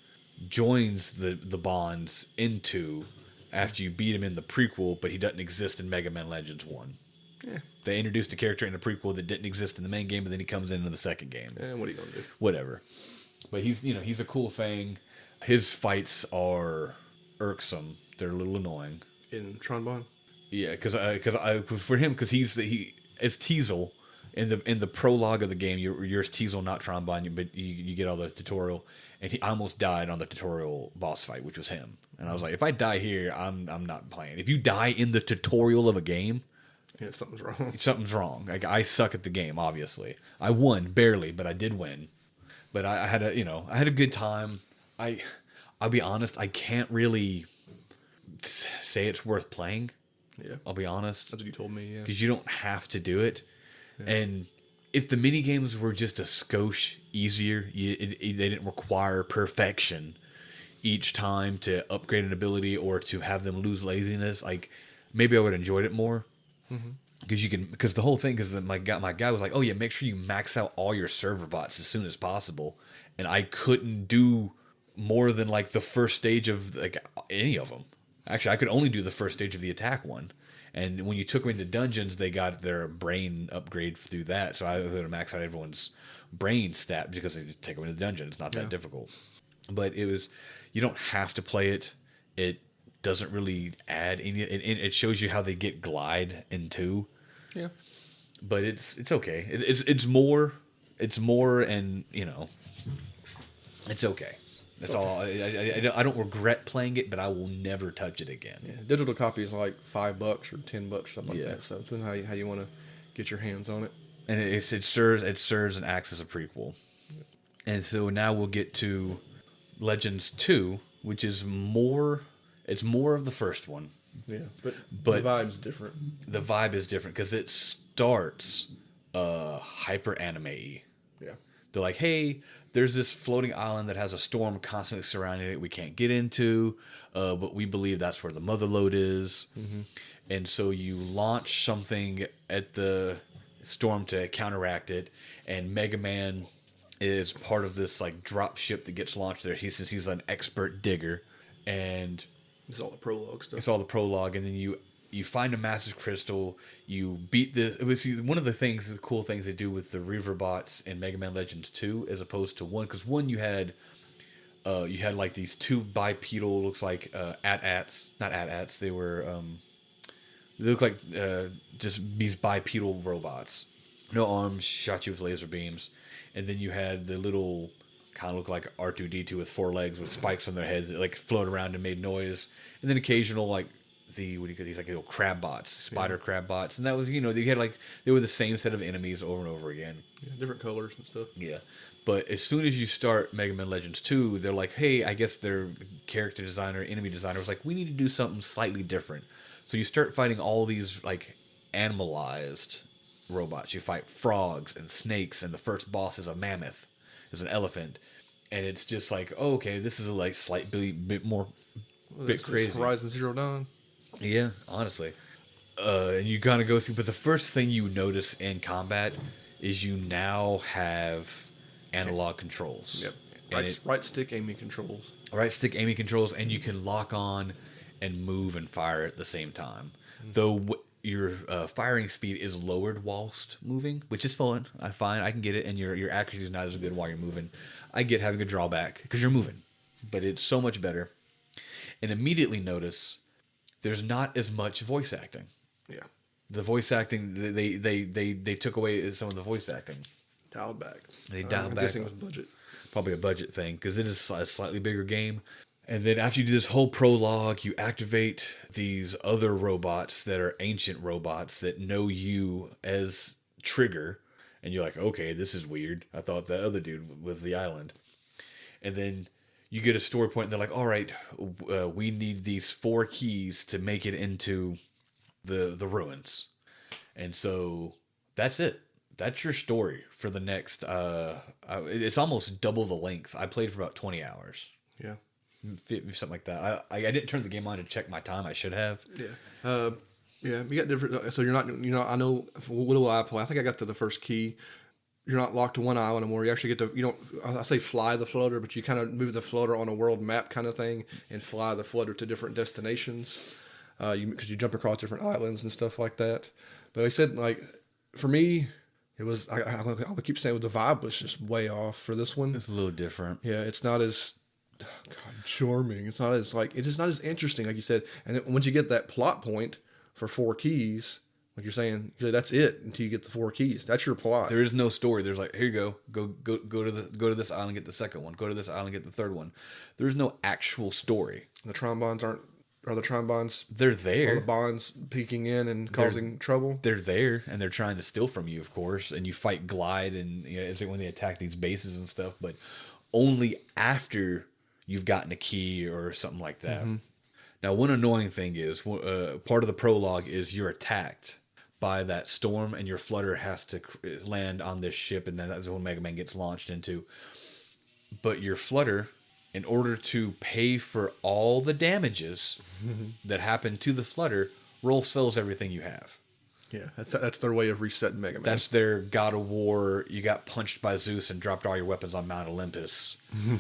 joins the bonds into after you beat him in the prequel, but he doesn't exist in Megaman Legends 1. Yeah. They introduced a character in the prequel that didn't exist in the main game, but then he comes into the second game. Yeah, what are you gonna do? Whatever. But he's a cool thing. His fights are irksome. They're a little annoying. In Tron Bonne? Yeah, because it's Teasel. In the prologue of the game, you're Teasel, not Tron Bonne, but you get all the tutorial, and he almost died on the tutorial boss fight, which was him. And I was like, if I die here, I'm not playing. If you die in the tutorial of a game, yeah, something's wrong. Something's wrong. Like, I suck at the game. Obviously, I won barely, but I did win. But I had a good time. I'll be honest, I can't really say it's worth playing. Yeah, I'll be honest. That's what you told me. Yeah, because you don't have to do it. Yeah. And if the mini games were just a skosh easier, they didn't require perfection each time to upgrade an ability or to have them lose laziness, like maybe I would have enjoyed it more. Because the whole thing is that my guy was like, oh yeah, make sure you max out all your server bots as soon as possible, and I couldn't do more than like the first stage of like any of them. Actually, I could only do the first stage of the attack one. And when you took them into dungeons, they got their brain upgrade through that. So I was going to max out everyone's brain stat because they just take them into the dungeon. It's not that difficult. But you don't have to play it. It doesn't really add any. It shows you how they get Glide in 2. Yeah. But it's okay. It's more, and it's okay. That's all. I don't regret playing it, but I will never touch it again. Yeah, digital copy is like $5 or $10, something like that. So it's how you want to get your hands on it. And it serves and acts as a prequel. And so now we'll get to Legends 2, which is more. It's more of the first one. Yeah, but the vibe's different. The vibe is different because it starts hyper anime-y. Yeah. They're like, hey, there's this floating island that has a storm constantly surrounding it we can't get into, but we believe that's where the mother lode is. And so you launch something at the storm to counteract it, and Mega Man is part of this like drop ship that gets launched there. Since he's an expert digger, and it's all the prologue stuff. It's all the prologue, and then you find a Master's Crystal, you beat the... One of the cool things they do with the Reaver bots in Mega Man Legends 2 as opposed to 1, because 1 you had like these two bipedal, looks like AT-ATs. Not AT-ATs, they were... they look like just these bipedal robots. No arms, shot you with laser beams. And then you had the little... kind of look like R2-D2 with 4 legs with spikes on their heads that like float around and made noise. And then occasional like these like little crab bots, spider crab bots. And that was, they had like, they were the same set of enemies over and over again. Yeah, different colors and stuff. Yeah. But as soon as you start Mega Man Legends 2, they're like, hey, I guess their character designer, enemy designer was like, we need to do something slightly different. So you start fighting all these like animalized robots. You fight frogs and snakes, and the first boss is a mammoth. Is an elephant, and it's just like, oh, okay, this is a like slightly bit more, bit crazy. Horizon Zero Dawn. Yeah, honestly, and you gotta go through. But the first thing you notice in combat is you now have analog controls. Yep, right stick aiming controls. Right stick aiming controls, and you can lock on and move and fire at the same time. Though your firing speed is lowered whilst moving, which is fun. I find I can get it, and your accuracy is not as good while you're moving. I get having a drawback because you're moving, but it's so much better. And immediately notice there's not as much voice acting. Yeah, the voice acting they took away some of the voice acting. Dialed back. They dialed I'm back. guessing it was budget. Probably a budget thing because it is a slightly bigger game. And then after you do this whole prologue, you activate these other robots that are ancient robots that know you as Trigger. And you're like, okay, this is weird. I thought the other dude was the island. And then you get a story point, and they're like, all right, we need these 4 keys to make it into the ruins. And so that's it. That's your story for the next... it's almost double the length. I played for about 20 hours. Yeah. Something like that. I didn't turn the game on to check my time. I should have. Yeah. Yeah. You got different. So you're not. I know. What do I play? I think I got to the first key. You're not locked to one island anymore. You actually get to. You don't. I say fly the floater, but you kind of move the floater on a world map kind of thing and fly the floater to different destinations. Because you jump across different islands and stuff like that. But I said, like, for me, it was. I would keep saying the vibe was just way off for this one. It's a little different. Yeah, it's not as. God, charming. It's not as like, it's just not as interesting, like you said. And then once you get that plot point for 4 keys, like you're saying, that's it until you get the 4 keys. That's your plot. There is no story. There's like, here you go to this island, get the second one. Go to this island, get the third one. There's no actual story. The Trombons are the Trombons. They're there. Are the Bonds peeking in and causing trouble? They're there, and they're trying to steal from you, of course. And you fight Glide, and it's like when they attack these bases and stuff, but only after you've gotten a key or something like that. Mm-hmm. Now, one annoying thing is, part of the prologue is you're attacked by that storm, and your flutter has to land on this ship, and then that's when Mega Man gets launched into. But your flutter, in order to pay for all the damages that happen to the flutter, sells everything you have. Yeah, that's their way of resetting Mega Man. That's their God of War. You got punched by Zeus and dropped all your weapons on Mount Olympus.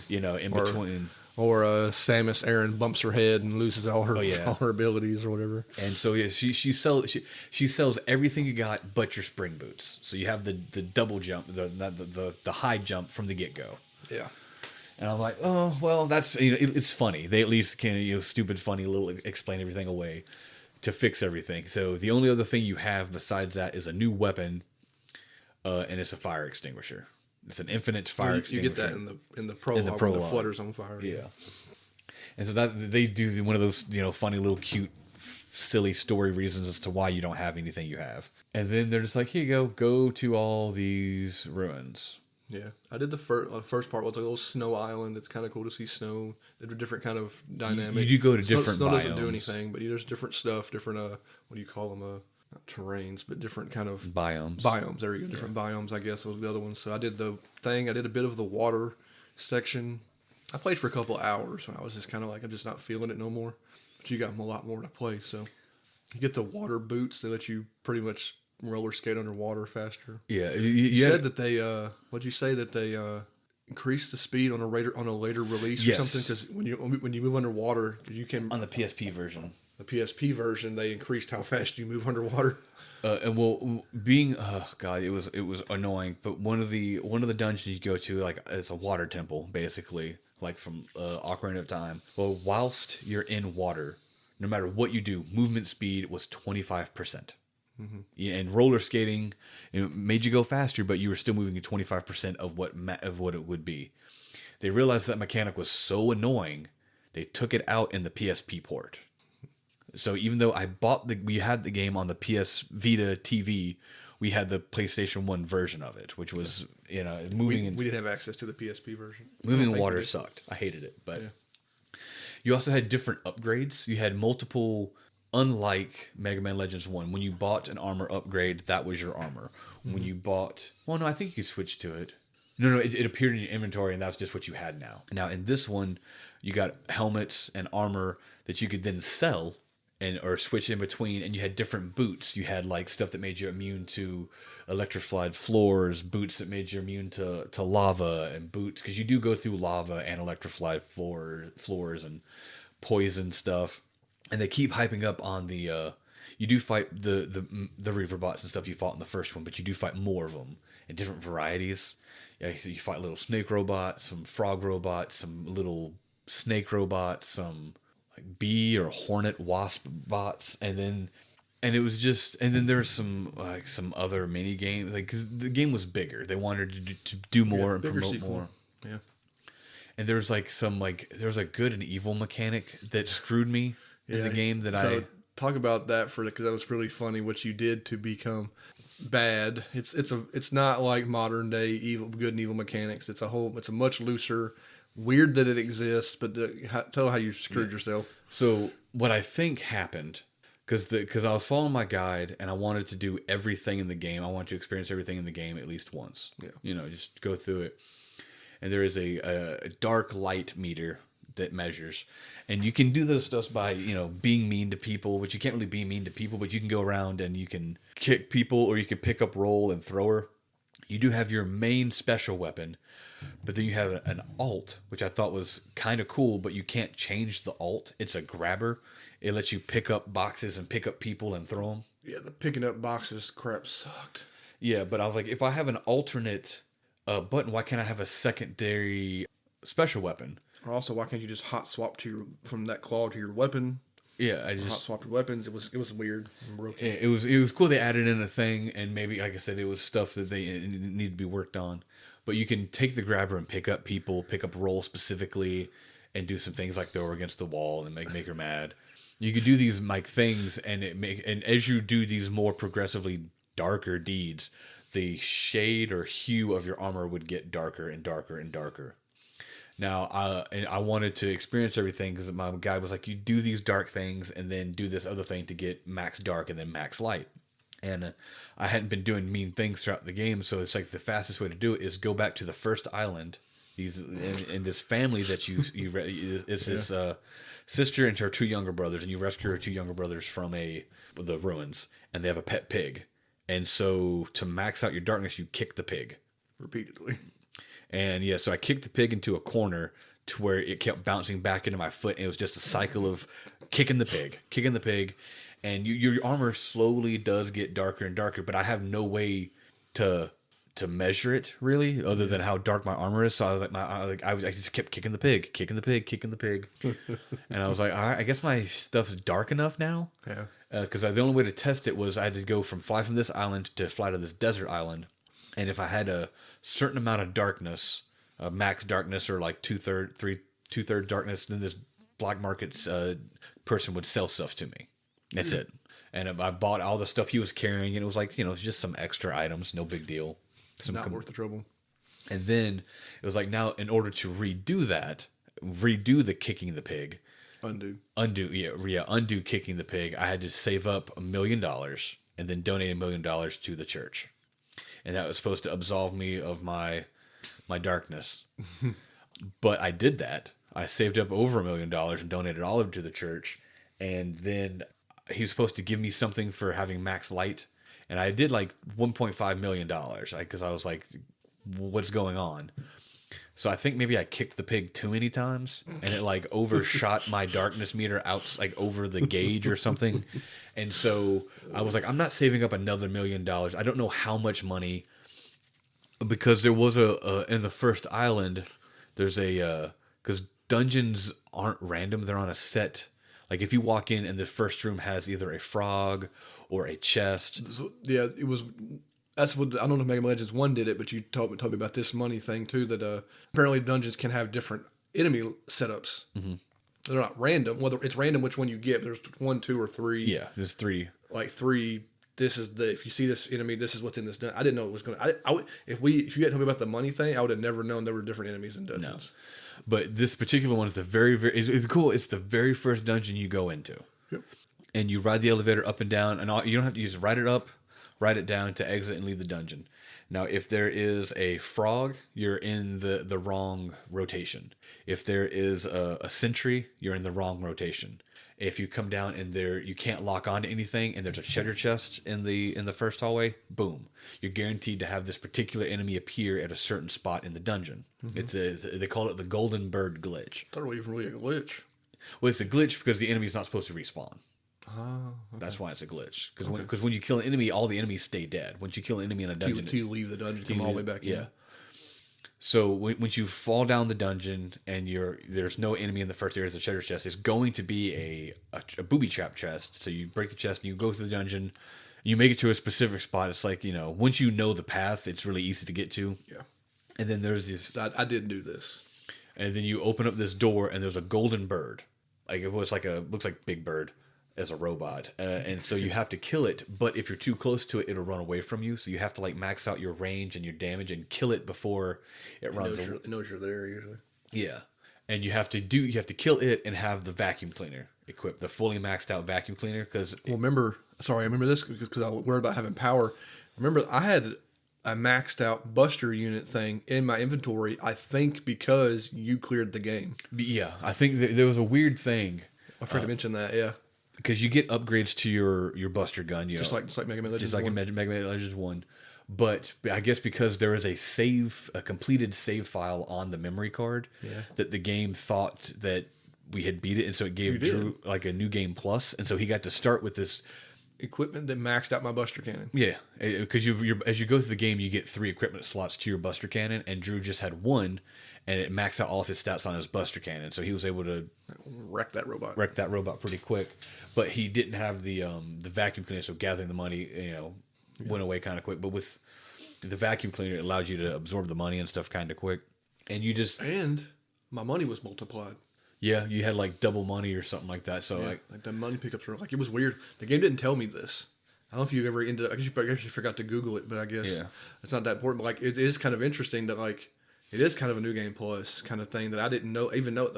Between. Or Samus Aran bumps her head and loses all her abilities or whatever. And so she sells everything you got but your spring boots. So you have the double jump, the high jump from the get go. Yeah. And I'm like, oh well, that's it's funny. They at least can stupid funny little explain everything away to fix everything. So the only other thing you have besides that is a new weapon, and it's a fire extinguisher. It's an infinite fire extinguisher. You get that in the prologue. When the flutter's on fire. Yeah. And so that they do one of those funny little cute, silly story reasons as to why you don't have anything you have. And then they're just like, here you go to all these ruins. Yeah, I did the first part with the little snow island. It's kind of cool to see snow. There's a different kind of dynamic. You do go to different snow biomes. Doesn't do anything, but there's different stuff, different what do you call them? Not terrains, but different kind of biomes. Biomes. There you go. Different biomes, I guess, was the other one. So I did the thing. I did a bit of the water section. I played for a couple hours. I was just kind of like, I'm just not feeling it no more. But you got a lot more to play. So you get the water boots. They let you pretty much roller skate underwater faster. Yeah, you said that they. What'd you say that they increased the speed on a later release or something? Because when you move underwater, you can on the PSP version. the PSP version, they increased how fast you move underwater. And well, being God, it was annoying. But one of the dungeons you go to, like, it's a water temple basically, like from Ocarina of Time. Well, whilst you're in water, no matter what you do, movement speed was 25%. Yeah, and roller skating, it made you go faster, but you were still moving at 25% of what it would be. They realized that mechanic was so annoying, they took it out in the PSP port. So even though we had the game on the PS Vita TV, we had the PlayStation 1 version of it, which was, moving. We didn't have access to the PSP version. Moving in water sucked. I hated it, but you also had different upgrades. You had multiple. Unlike Megaman Legends 1, when you bought an armor upgrade, that was your armor. When you bought... Well, no, I think you could switch to it. No, it appeared in your inventory, and that's just what you had now. Now, in this one, you got helmets and armor that you could then sell or switch in between, and you had different boots. You had, like, stuff that made you immune to electrified floors, boots that made you immune to lava, and boots... Because you do go through lava and electrified floors and poison stuff. And they keep hyping up on the, you do fight the Reaver bots and stuff you fought in the first one, but you do fight more of them in different varieties. Yeah, so you fight little snake robots, some frog robots, some little snake robots, some like bee or hornet wasp bots, and then there's some other mini games, like, because the game was bigger. They wanted to do more and promote more. Yeah. And there was a good and evil mechanic that screwed me. In the game that talk about that because that was really funny what you did to become bad. It's not like modern day good and evil mechanics. It's a much looser. Weird that it exists, but tell how you screwed yourself. So what I think happened, because I was following my guide and I wanted to do everything in the game. I wanted to experience everything in the game at least once. Yeah, just go through it. And there is a dark light meter that measures, and you can do those stuff by being mean to people, which you can't really be mean to people, but you can go around and you can kick people, or you can pick up roll and thrower. You do have your main special weapon, but then you have an alt, which I thought was kind of cool, but you can't change the alt. It's a grabber. It lets you pick up boxes and pick up people and throw them. Yeah, the picking up boxes crap sucked. Yeah, but I was like, if I have an alternate button, why can't I have a secondary special weapon? Or also, why can't you just hot swap from that claw to your weapon? Yeah, I just hot swap your weapons. It was weird and broken. It was cool. They added in a thing, and maybe, like I said, it was stuff that they need to be worked on. But you can take the grabber and pick up people, pick up roll specifically, and do some things like throw her against the wall and make her mad. You could do these things, and as you do these more progressively darker deeds, the shade or hue of your armor would get darker and darker and darker. Now, I wanted to experience everything because my guide was like, you do these dark things and then do this other thing to get max dark and then max light. And I hadn't been doing mean things throughout the game, so it's like the fastest way to do it is go back to the first island. In this family that it's this sister and her two younger brothers, and you rescue her two younger brothers from the ruins, and they have a pet pig. And so to max out your darkness, you kick the pig repeatedly. And yeah, so I kicked the pig into a corner to where it kept bouncing back into my foot. And it was just a cycle of kicking the pig. And your armor slowly does get darker and darker, but I have no way to measure it really, other than how dark my armor is. So I was like, I just kept kicking the pig. And I was like, all right, I guess my stuff's dark enough now. Yeah. Because the only way to test it was I had to fly from this island to fly to this desert island. And if I had a certain amount of darkness, max darkness, or like two-thirds darkness, then this black market person would sell stuff to me. That's it. And I bought all the stuff he was carrying, and it was like, just some extra items, no big deal. Not worth the trouble. And then it was like, now in order to redo the kicking the pig, undo kicking the pig, I had to save up $1 million and then donate $1 million to the church. And that was supposed to absolve me of my darkness. But I did that. I saved up over $1 million and donated all of it to the church. And then he was supposed to give me something for having max light. And I did like $1.5 million because I was like, what's going on? So I think maybe I kicked the pig too many times, and it like overshot my darkness meter out like over the gauge or something. And so I was like, I'm not saving up another $1 million. I don't know how much money, because there was in the first island, there's because dungeons aren't random, they're on a set. Like if you walk in and the first room has either a frog or a chest. So, yeah, it was. That's what I don't know if Megaman Legends 1 did it, but you told me about this money thing too. That apparently dungeons can have different enemy setups. Mm-hmm. They're not random. Whether it's random which one you get, but there's 1, 2, or 3. Yeah, there's 3. Like 3. This is if you see this enemy, this is what's in this dungeon. I didn't know it was going to. If you hadn't told me about the money thing, I would have never known there were different enemies in dungeons. No. But this particular one is the very, very. It's cool. It's the very first dungeon you go into, yep. And you ride the elevator up and down, and you don't have to use ride it up. Write it down to exit and leave the dungeon. Now, if there is a frog, you're in the wrong rotation. If there is a sentry, you're in the wrong rotation. If you come down and you can't lock onto anything, and there's a treasure chest in the first hallway, boom, you're guaranteed to have this particular enemy appear at a certain spot in the dungeon. Mm-hmm. They call it the golden bird glitch. It's not really a glitch. Well, it's a glitch because the enemy's not supposed to respawn. Oh, okay. That's why it's a glitch. Because when you kill an enemy, all the enemies stay dead. Once you kill an enemy in a dungeon, until you leave the dungeon, come all the way back in. Yeah. So once you fall down the dungeon and there's no enemy in the first area of the treasure chest, it's going to be a booby trap chest. So you break the chest and you go through the dungeon. You make it to a specific spot. It's like, once you know the path, it's really easy to get to. Yeah. And then there's this. I did do this. And then you open up this door and there's a golden bird. Like it was looks like Big Bird as a robot, and so you have to kill it, but if you're too close to it, it'll run away from you, so you have to like max out your range and your damage and kill it before it runs away. It knows you're there usually. Yeah, and you have to kill it and have the vacuum cleaner equipped, the fully maxed out vacuum cleaner, because I remember this because I was worried about having power. Remember, I had a maxed out Buster unit thing in my inventory, I think because you cleared the game. Yeah, I think there was a weird thing. I forgot to mention that, yeah. Because you get upgrades to your Buster gun, just like Megaman Legends. Just like in Megaman Legends 1. But I guess because there is a completed save file on the memory card, that the game thought that we had beat it, and so it gave Drew like a new game plus, and so he got to start with this equipment that maxed out my Buster cannon. Yeah, because as you go through the game, you get 3 equipment slots to your Buster cannon, and Drew just had 1. And it maxed out all of his stats on his Buster cannon, so he was able to wreck that robot pretty quick. But he didn't have the vacuum cleaner, so gathering the money, went away kind of quick. But with the vacuum cleaner, it allowed you to absorb the money and stuff kind of quick. And my money was multiplied. Yeah, you had like double money or something like that. So like the money pickups were like, it was weird. The game didn't tell me this. I don't know if you ever ended. I guess you forgot to Google it, but I guess it's not that important. But like it is kind of interesting that like. It is kind of a New Game Plus kind of thing that I didn't know. Even though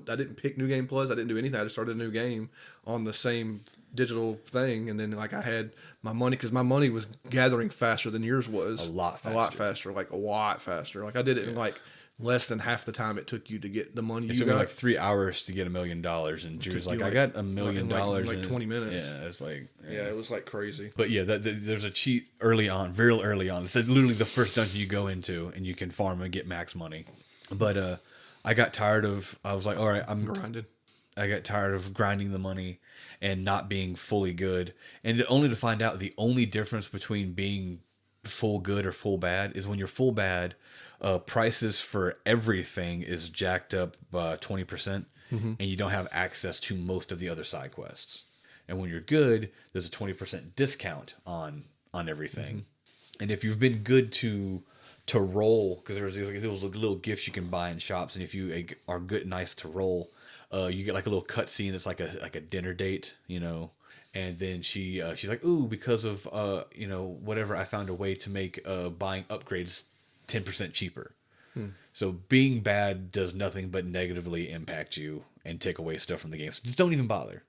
I didn't pick New Game Plus. I didn't do anything. I just started a new game on the same digital thing, and then like I had my money because my money was gathering faster than yours was. A lot faster. Like a lot faster. Like I did it in like less than half the time it took you to get the money. It took me like 3 hours to get $1 million, and Drew's like, I got $1 million in like 20 minutes. Yeah, it's like it was like crazy. But yeah, there's a cheat very early on. It's literally the first dungeon you go into, and you can farm and get max money. But I got tired of. I was like, all right, I'm grinding. I got tired of grinding the money and not being fully good, and only to find out the only difference between being full good or full bad is when you're full bad. Prices for everything is jacked up by 20%, and you don't have access to most of the other side quests. And when you're good, there's a 20% discount on everything. And if you've been good to roll, because there's those little gifts you can buy in shops, and if you are good, nice to roll, you get like a little cutscene that's like a dinner date, And then she's like, ooh, because of whatever, I found a way to make buying upgrades 10% cheaper. So being bad does nothing but negatively impact you and take away stuff from the game. So just don't even bother.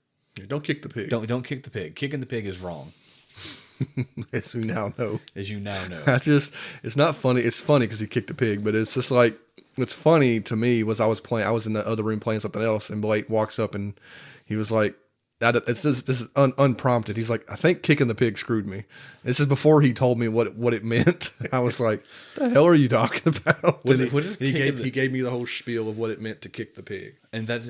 Don't kick the pig. Don't kick the pig. Kicking the pig is wrong. As you now know. It's not funny. It's funny because he kicked the pig, but it's just like, what's funny to me was I was in the other room playing something else, and Blake walks up and he was like, this is unprompted. He's like, I think kicking the pig screwed me. This is before he told me what it meant. I was like, the hell are you talking about? He gave me the whole spiel of what it meant to kick the pig. And that's,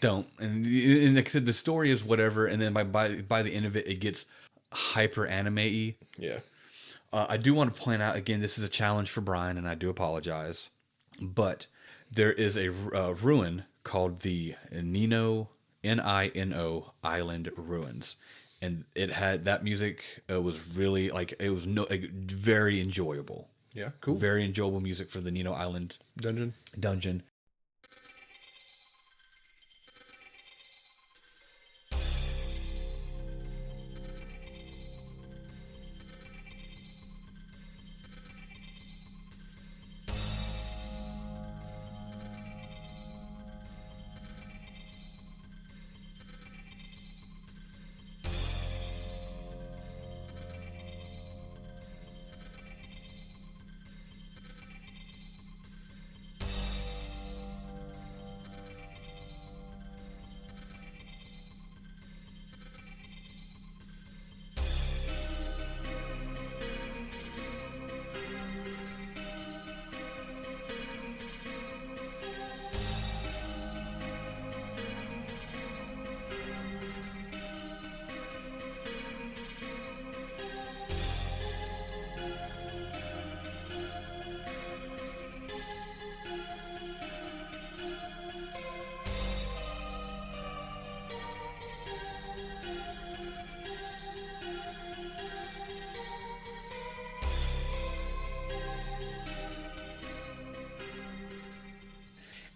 don't. And like I said, the story is whatever. And then by the end of it, it gets hyper anime-y. Yeah. I do want to point out, again, this is a challenge for Brian, and I do apologize. But there is a ruin called the Nino Island Ruins, and it had that music was really very enjoyable. Yeah, cool. Very enjoyable music for the Nino Island dungeon.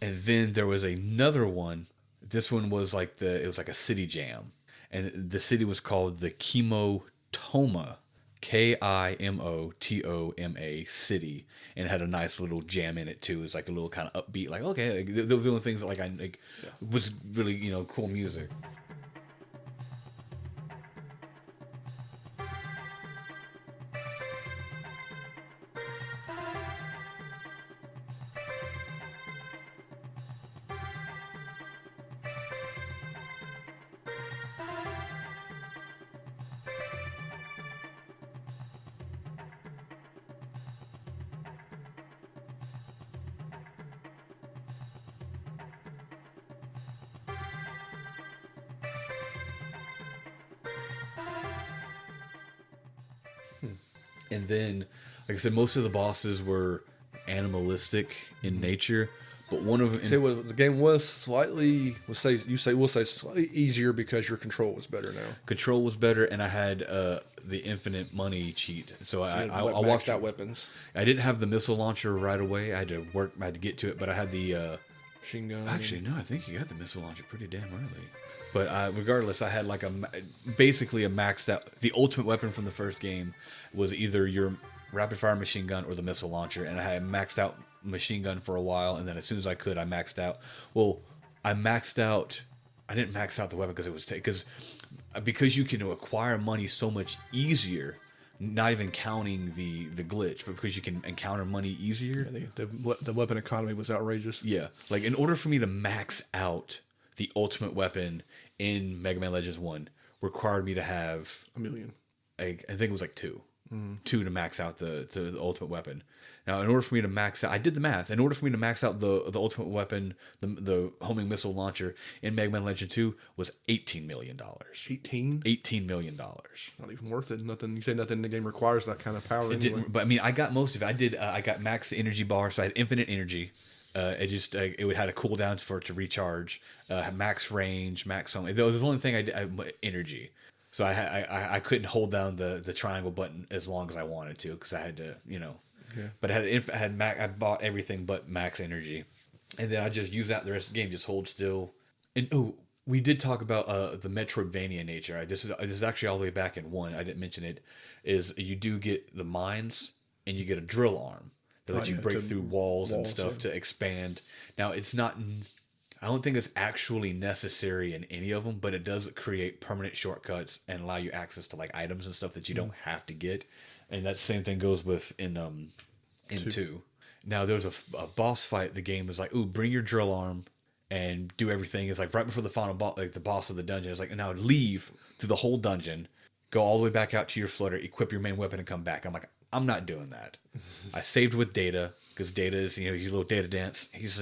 And then there was another one. This one was it was like a city jam. And the city was called the Kimotoma, Kimotoma City. And it had a nice little jam in it too. It was like a little kind of upbeat, those are the only things that was really, cool music. And then, like I said, most of the bosses were animalistic in nature, but one of them. The game was slightly slightly easier because your control was better now. Control was better, and I had the infinite money cheat, so I maxed out weapons. I didn't have the missile launcher right away. I had to get to it, but I had the machine gun. Actually, no, I think you got the missile launcher pretty damn early. But regardless, I had basically a maxed out. The ultimate weapon from the first game was either your rapid fire machine gun or the missile launcher, and I had maxed out machine gun for a while, and then as soon as I could, I maxed out. Well, I didn't max out the weapon because you can acquire money so much easier. Not even counting the glitch, but because you can encounter money easier. Yeah, the weapon economy was outrageous. Yeah, in order for me to max out the ultimate weapon in Mega Man Legends 1 required me to have $1 million. I think it was two. Two to max out the ultimate weapon. Now, in order for me to max out, I did the math. In order for me to max out the ultimate weapon, the homing missile launcher in Mega Man Legend 2 was $18 million. 18? $18 million. Not even worth it. Nothing. You say nothing in the game requires that kind of power. It didn't. But I mean, I got most of it. I got max energy bar, so I had infinite energy. It would had a cooldown for it to recharge. Max range, max home. That was the only thing I did. Energy. So I couldn't hold down the triangle button as long as I wanted to because I had to, Yeah. But I bought everything but max energy, and then I just use that the rest of the game. Just hold still. And we did talk about the Metroidvania nature. This is actually all the way back in 1. I didn't mention it. Is you do get the mines and you get a drill arm that lets you break through walls and stuff to expand. Now it's not. I don't think it's actually necessary in any of them, but it does create permanent shortcuts and allow you access to items and stuff that you don't have to get. And that same thing goes with in 2. Now there's a boss fight. The game was like, ooh, bring your drill arm and do everything. It's like right before the final boss, like the boss of the dungeon. It's like, now leave through the whole dungeon, go all the way back out to your flutter, equip your main weapon, and come back. I'm like, I'm not doing that. I saved with Data, because Data is, your little Data dance. He's,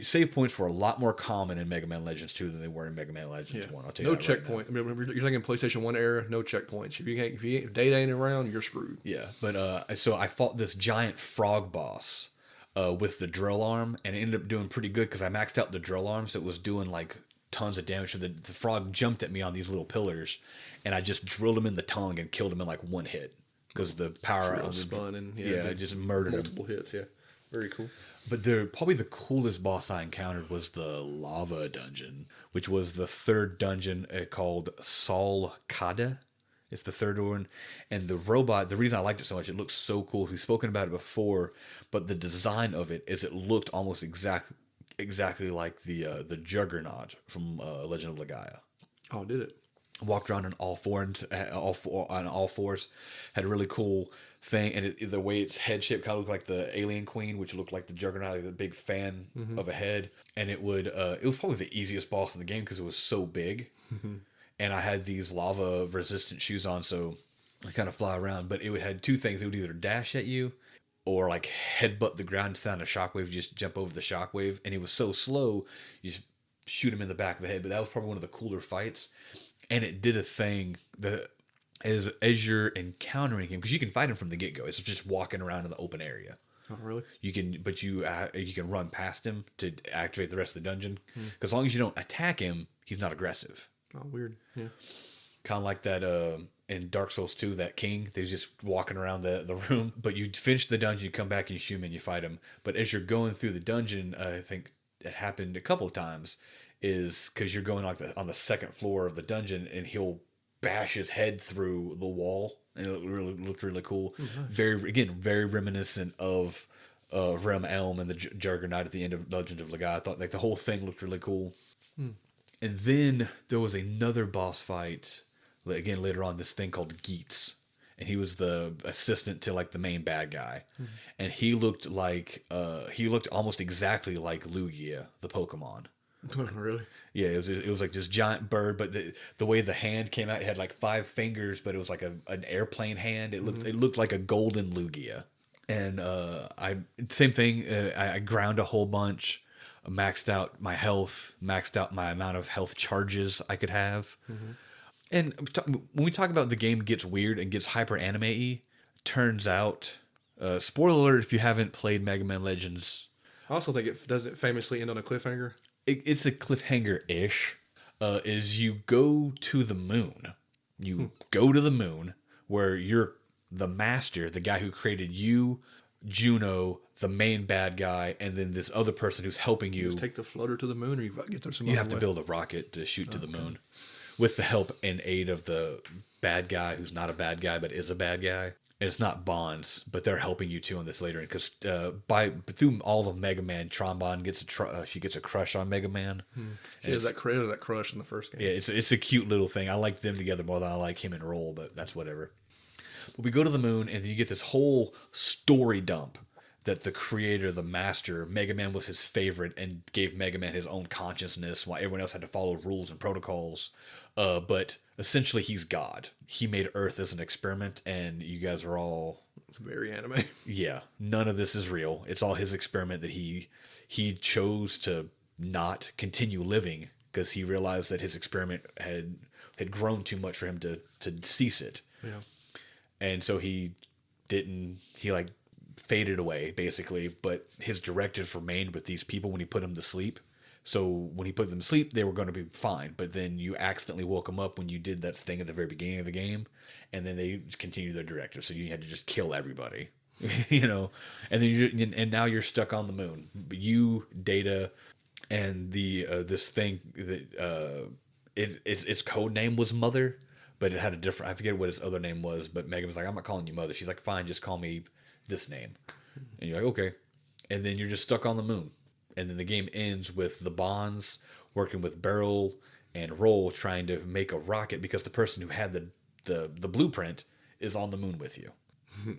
save points were a lot more common in Mega Man Legends 2 than they were in Mega Man Legends 1. I'll tell you no that checkpoint. Right now. I mean, you're thinking PlayStation 1 era, no checkpoints. If Data ain't around, you're screwed. Yeah, but so I fought this giant frog boss with the drill arm, and it ended up doing pretty good because I maxed out the drill arm, so it was doing like tons of damage. So the frog jumped at me on these little pillars, and I just drilled him in the tongue and killed him in like one hit. Because the power of spun and just murdered multiple hits. Yeah, very cool. But probably the coolest boss I encountered was the lava dungeon, which was the third dungeon called Sol Kada. It's the third one, and the robot. The reason I liked it so much, it looks so cool. We've spoken about it before, but the design of it is it looked almost exactly like the Juggernaut from Legend of Legaia. Oh, did it? Walked around on all fours, had a really cool thing, and the way its head shape kind of looked like the Alien Queen, which looked like the Juggernaut, like the big fan of a head. And it was probably the easiest boss in the game because it was so big. And I had these lava resistant shoes on, so I kind of fly around. But it had two things: it would either dash at you, or like headbutt the ground, sound a shockwave, just jump over the shockwave. And he was so slow, you just shoot him in the back of the head. But that was probably one of the cooler fights. And it did a thing that as you're encountering him, because you can fight him from the get-go. It's just walking around in the open area. Oh, really? You can run past him to activate the rest of the dungeon. Because as long as you don't attack him, he's not aggressive. Oh, weird. Yeah. Kind of like that in Dark Souls 2, that king. They're just walking around the room. But you finish the dungeon, you come back and you shoot him and you fight him. But as you're going through the dungeon, I think it happened a couple of times, is because you're going like on the second floor of the dungeon, and he'll bash his head through the wall, and it looked really cool. Oh, nice. Very reminiscent of Rem Elm and the Juggernaut at the end of Legend of Legaia. I thought like the whole thing looked really cool. And then there was another boss fight again later on. This thing called Geets, and he was the assistant to like the main bad guy, and he looked almost exactly like Lugia, the Pokemon. Really? Yeah, it was like this giant bird, but the way the hand came out, it had like 5 fingers, but it was like an airplane hand. It looked like a golden Lugia. And same thing. I ground a whole bunch, maxed out my health, maxed out my amount of health charges I could have. And when we talk about the game gets weird and gets hyper anime-y, turns out, spoiler alert if you haven't played Mega Man Legends. I also think it doesn't famously end on a cliffhanger. It's a cliffhanger-ish. Is you go to the moon. You go to the moon where you're the master, the guy who created you, Juno, the main bad guy, and then this other person who's helping you. Just take the floater to the moon, or you get there some. You have to build a rocket to shoot to the moon, with the help and aid of the bad guy who's not a bad guy but is a bad guy. And it's not Bonne's, but they're helping you too on this later. Because through all of Mega Man, Tron Bonne she gets a crush on Mega Man. She has that crush in the first game. Yeah, it's a cute little thing. I like them together more than I like him and Roll, but that's whatever. But we go to the moon, and then you get this whole story dump that the creator, the master, Mega Man was his favorite and gave Mega Man his own consciousness while everyone else had to follow rules and protocols. But essentially, he's God. He made Earth as an experiment, and you guys are all... It's very anime. Yeah. None of this is real. It's all his experiment that he chose to not continue living because he realized that his experiment had grown too much for him to cease it. Yeah. And so he faded away, basically, but his directives remained with these people when he put them to sleep. So when he put them to sleep, they were going to be fine. But then you accidentally woke them up when you did that thing at the very beginning of the game, and then they continued their directives. So you had to just kill everybody, And then now you're stuck on the moon. You, Data, and this thing that its code name was Mother, but it had a different. I forget what its other name was. But Megan was like, "I'm not calling you Mother." She's like, "Fine, just call me this name." And you're like, "Okay." And then you're just stuck on the moon. And then the game ends with the Bonds working with Beryl and Roll trying to make a rocket because the person who had the blueprint is on the moon with you.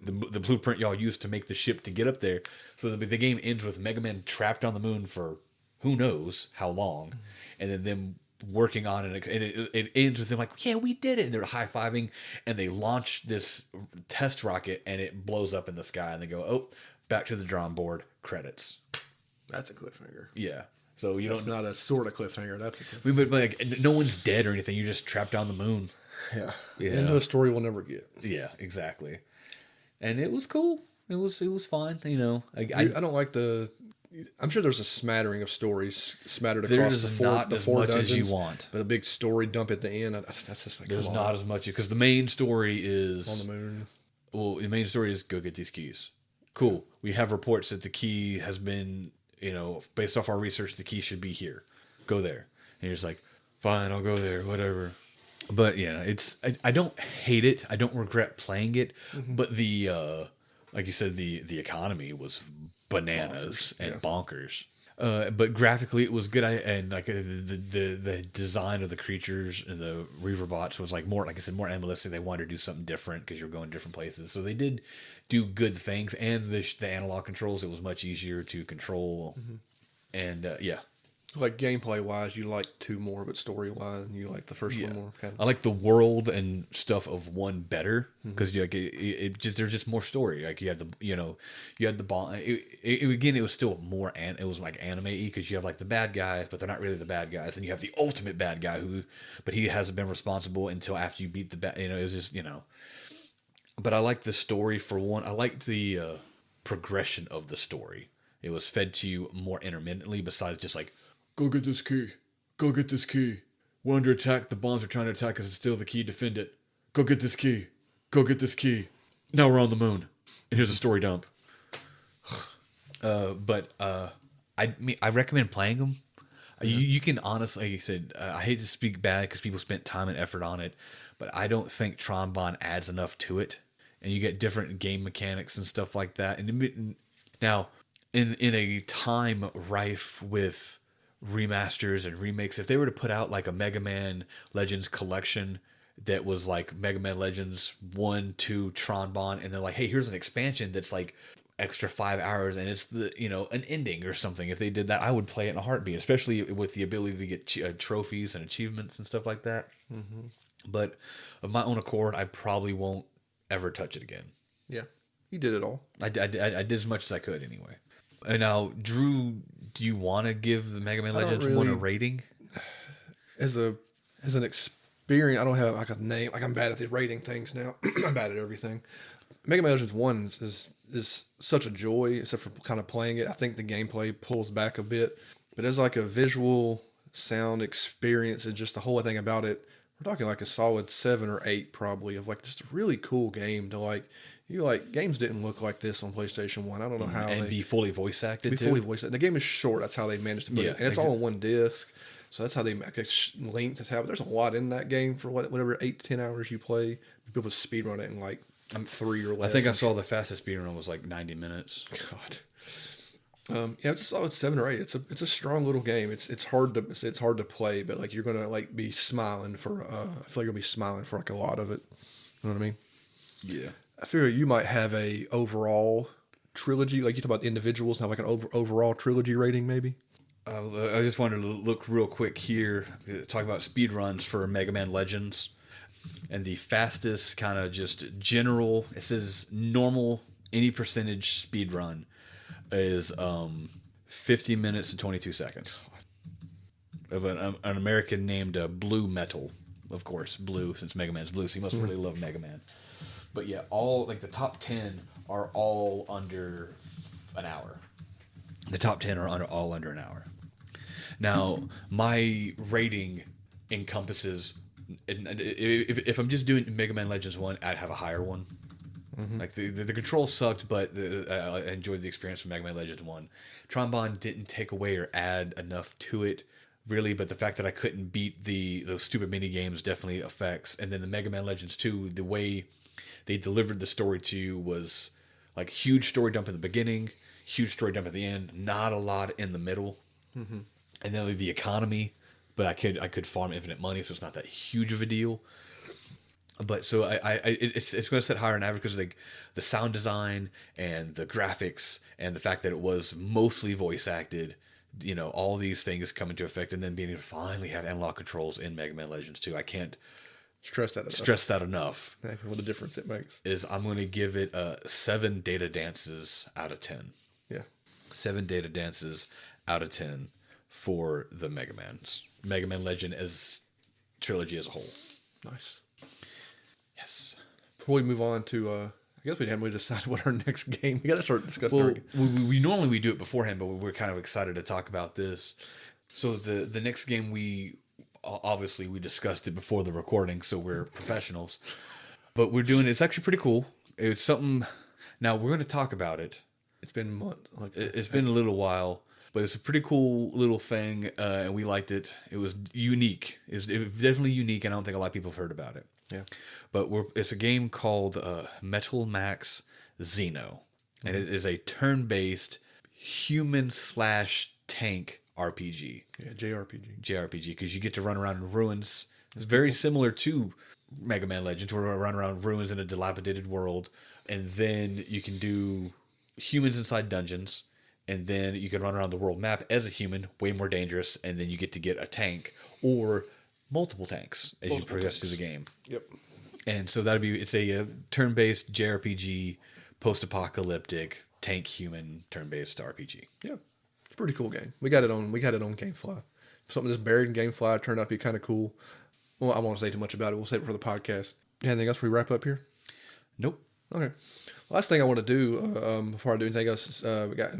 The blueprint y'all used to make the ship to get up there. So the game ends with Mega Man trapped on the moon for who knows how long, and then them working on it, and it ends with them like, yeah, we did it, and they're high-fiving, and they launch this test rocket, and it blows up in the sky, and they go, oh, back to the drawing board, credits. That's a cliffhanger. Yeah. So That's not a sort of cliffhanger. That's a cliffhanger. we would like no one's dead or anything. You're just trapped on the moon. Yeah. Yeah. Into a story we'll never get. Yeah, exactly. And it was cool. It was fine. You know, I don't like the. I'm sure there's a smattering of stories scattered across the four not as much dungeons, as you want. but a big story dump at the end. That's just like, There's not as much because the main story is on the moon. Well, the main story is go get these keys. Cool. We have reports that the key has been, based off our research, the key should be here. Go there. And you're just like, fine, I'll go there, whatever. But I don't hate it. I don't regret playing it. Mm-hmm. But the like you said, the economy was bananas and bonkers. But graphically, it was good. And like the design of the creatures and the Reaver bots was like more, like I said, more animalistic. They wanted to do something different because you're going different places. So they did do good things. And the analog controls, it was much easier to control. Mm-hmm. And yeah. Like gameplay wise, you like 2 more, but story wise, you like the first one more. Kind of. I like the world and stuff of 1 better because there's just more story. Like you had the Bonne. Again, it was still more it was like anime-y because you have like the bad guys, but they're not really the bad guys. And you have the ultimate bad guy but he hasn't been responsible until after you beat the bad. It was just But I like the story for one. I liked the progression of the story. It was fed to you more intermittently, besides just like, go get this key. Go get this key. We're under attack. The Bonnes are trying to attack us and steal the key. Defend it. Go get this key. Go get this key. Now we're on the moon. And here's a story dump. I recommend playing them. You can honestly, like you said, I hate to speak bad because people spent time and effort on it, but I don't think Tron Bonne adds enough to it. And you get different game mechanics and stuff like that. And now, in a time rife with remasters and remakes, if they were to put out like a Megaman Legends collection that was like Megaman Legends 1, 2, Tron Bonne, and they're like, hey, here's an expansion that's like extra 5 hours and it's an ending or something. If they did that, I would play it in a heartbeat, especially with the ability to get trophies and achievements and stuff like that. Mm-hmm. But of my own accord, I probably won't ever touch it again. Yeah, you did it all. I did as much as I could anyway. And now, Drew, do you want to give the Megaman Legends 1 a rating? As an experience, I don't have like a name. Like I'm bad at the rating things now. I'm bad at everything. Megaman Legends 1 is such a joy, except for kind of playing it. I think the gameplay pulls back a bit, but as like a visual sound experience and just the whole thing about it, we're talking like a solid 7 or 8 probably, of like just a really cool game to like. Games didn't look like this on PlayStation 1. I don't know how and be fully voice acted. Fully voice acted. The game is short. That's how they managed to put it. And it's all on one disc. So that's how they make it length. That's how. There's a lot in that game for whatever 8 to 10 hours you play. People speedrun it in like 3 or less. I think I saw the fastest speedrun was like 90 minutes. God. It's a solid 7 or 8. It's a strong little game. It's hard to play, but like you're gonna like be smiling for. I feel like you'll be smiling for like a lot of it. You know what I mean? Yeah. I figure you might have a overall trilogy, like you talk about individuals, have like an overall trilogy rating, maybe. I just wanted to look real quick here, talk about speed runs for Mega Man Legends, and the fastest kind of just general. It says normal any percentage speed run is 50 minutes and 22 seconds. Of an American named Blue Metal, of course, blue since Mega Man's blue, so you must really love Mega Man. But yeah, all like the top 10 are all under an hour. The top 10 are all under an hour. Now, my rating encompasses. If I'm just doing Mega Man Legends 1, I'd have a higher one. Mm-hmm. Like the control sucked, but I enjoyed the experience from Mega Man Legends 1. Tron Bonne didn't take away or add enough to it, really, but the fact that I couldn't beat those stupid mini games definitely affects. And then the Mega Man Legends 2, the way they delivered the story to you was like huge story dump in the beginning, huge story dump at the end, not a lot in the middle. Mm-hmm. And then the economy, but I could farm infinite money, so it's not that huge of a deal. But so it's going to set higher on average because like the sound design and the graphics and the fact that it was mostly voice acted all these things come into effect, and then being able to finally have analog controls in Mega Man Legends 2. I can't stress that enough. What a difference it makes. I'm going to give it 7 data dances out of 10. Yeah. 7 data dances out of 10 for the Mega Man Legend as trilogy as a whole. Nice. Yes. Before we move on to, I guess we haven't really decided what our next game. We got to start discussing. Well, we normally do it beforehand, but we're kind of excited to talk about this. So the next game obviously we discussed it before the recording, so we're professionals. But it's actually pretty cool. It's something. Now we're going to talk about it. It's been months. It's been a little while. But it's a pretty cool little thing, and we liked it. It was unique. It was definitely unique, and I don't think a lot of people have heard about it. Yeah. But it's a game called Metal Max Xeno. And it is a turn-based human/tank RPG. Yeah, JRPG, because you get to run around in ruins. It's very similar to Mega Man Legends, where you run around ruins in a dilapidated world. And then you can do humans inside dungeons. And then you can run around the world map as a human, way more dangerous. And then you get to get a tank or multiple tanks as you progress through the game. Yep. And so it's a turn-based JRPG, post-apocalyptic, tank human, turn-based RPG. Yeah. It's a pretty cool game. We got it on GameFly. Something that's buried in GameFly turned out to be kind of cool. Well, I won't say too much about it. We'll save it for the podcast. Anything else before we wrap up here? Nope. Okay. Last thing I want to do before I do anything else is we got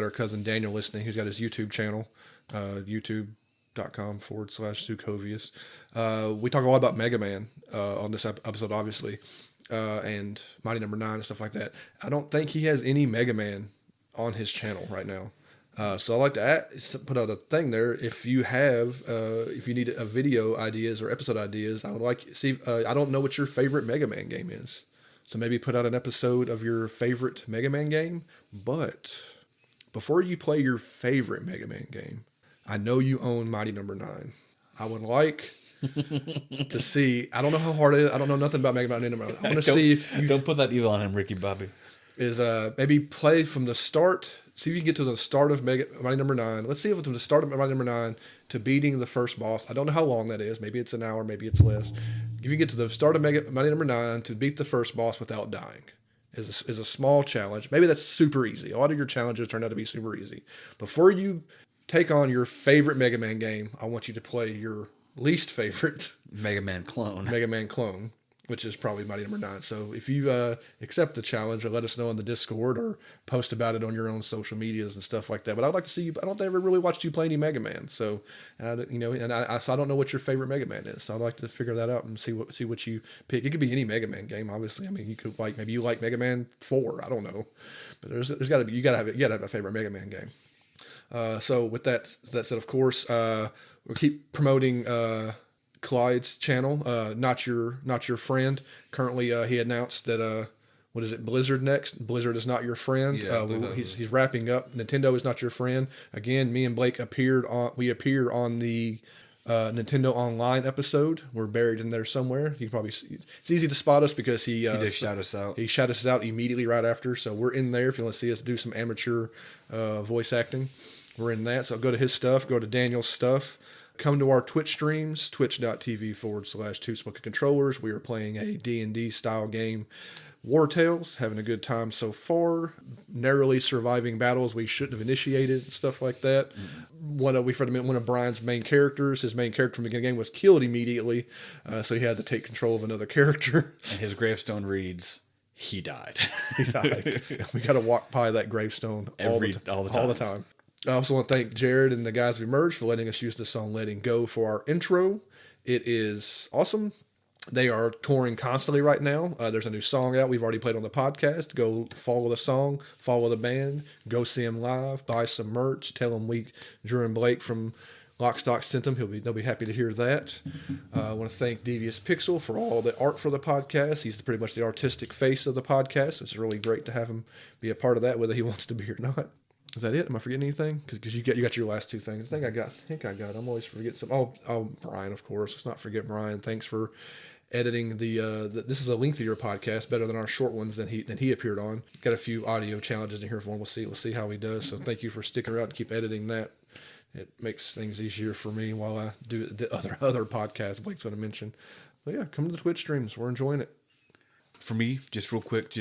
our cousin Daniel listening, who's got his YouTube channel, youtube.com/Sucovius. We talk a lot about Mega Man on this episode, obviously, and Mighty Number 9 and stuff like that. I don't think he has any Mega Man on his channel right now. So I'd like to put out a thing there. If you need a video ideas or episode ideas, I would like to see. I don't know what your favorite Mega Man game is. So maybe put out an episode of your favorite Mega Man game. But before you play your favorite Mega Man game, I know you own Mighty Number 9. I would like to see. I don't know how hard it is. I don't know nothing about Mega Man Number 9. I want to see if you don't put that evil on him, Ricky Bobby. Is maybe play from the start. See if you can get to the start of Mighty Number 9. Let's see if it's from the start of Mighty Number 9 to beating the first boss. I don't know how long that is. Maybe it's an hour. Maybe it's less. If you get to the start of Mighty Number 9 to beat the first boss without dying is a small challenge. Maybe that's super easy. A lot of your challenges turned out to be super easy. Before you take on your favorite Mega Man game, I want you to play your least favorite Mega Man clone, which is probably Mighty Number 9. So if you accept the challenge, or let us know on the Discord, or post about it on your own social medias and stuff like that. But I'd like to see you. I don't think I ever really watched you play any Mega Man. So, I don't know what your favorite Mega Man is. So I'd like to figure that out and see what you pick. It could be any Mega Man game, obviously. I mean, you could maybe you like Mega Man 4. I don't know, but there's got to be you got to have a favorite Mega Man game. So with that said, of course, we'll keep promoting Clyde's channel, not your friend. Currently, he announced that what is it, Blizzard next? Blizzard is not your friend. Yeah, he's wrapping up. Nintendo is not your friend. Again, me and Blake appear on the Nintendo Online episode. We're buried in there somewhere. You can probably see, it's easy to spot us because he did shout us out. He shouted us out immediately right after. So we're in there. If you want to see us do some amateur voice acting, we're in that. So go to his stuff. Go to Daniel's stuff. Come to our Twitch streams, twitch.tv/2smoking controllers. We are playing a D&D style game, War Tales, having a good time so far, narrowly surviving battles we shouldn't have initiated and stuff like that. One of Brian's main characters, his main character from the beginning of the game was killed immediately, so he had to take control of another character. And his gravestone reads, he died. He died. We got to walk by that gravestone all the time. I also want to thank Jared and the guys of Emerge for letting us use the song Letting Go for our intro. It is awesome. They are touring constantly right now. There's a new song out we've already played on the podcast. Go follow the song, follow the band, go see them live, buy some merch, tell them Drew and Blake from Lock, Stock sent them. They'll be happy to hear that. I want to thank Devious.Pixel for all the art for the podcast. He's pretty much the artistic face of the podcast. It's really great to have him be a part of that, whether he wants to be or not. Is that it? Am I forgetting anything? Because you got your last two things. I think I got. I'm always forgetting some. Oh, Brian, of course. Let's not forget Brian. Thanks for editing this is a lengthier podcast, better than our short ones that he appeared on. Got a few audio challenges in here for him. We'll see how he does. So thank you for sticking around and keep editing that. It makes things easier for me while I do the other podcasts Blake's going to mention. But yeah, come to the Twitch streams. We're enjoying it. For me, just real quick,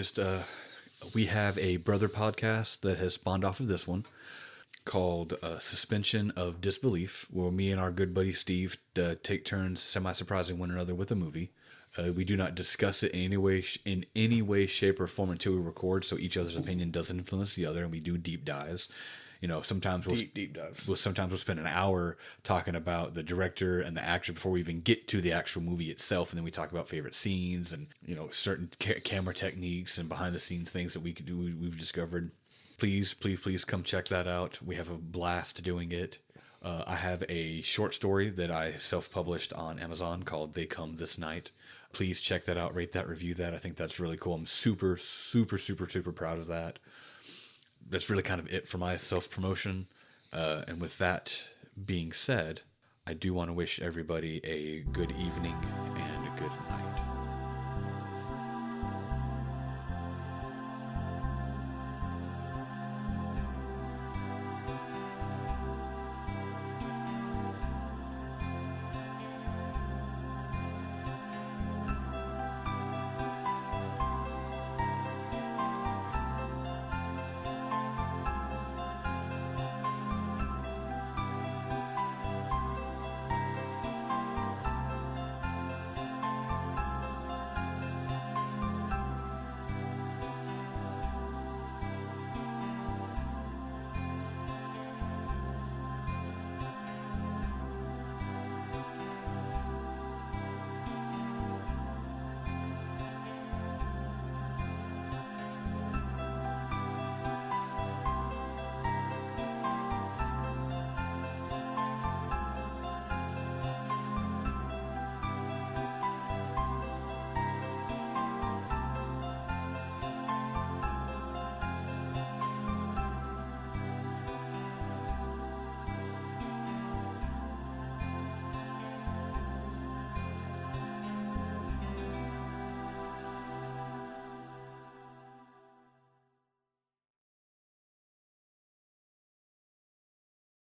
we have a brother podcast that has spawned off of this one called Suspension of Disbelief, where me and our good buddy Steve take turns semi-surprising one another with a movie. We do not discuss it in any way, shape, or form until we record, so each other's opinion doesn't influence the other, and we do deep dives. You know, sometimes deep dives. Sometimes we'll spend an hour talking about the director and the actor before we even get to the actual movie itself, and then we talk about favorite scenes and, you know, certain camera techniques and behind the scenes things that we've discovered. Please come check that out. We have a blast doing it. I have a short story that I self-published on Amazon called They Come This Night. Please check that out, rate that, review that. I think that's really cool. I'm super proud of that. That's really kind of it for my self-promotion. And with that being said, I do want to wish everybody a good evening and a good night.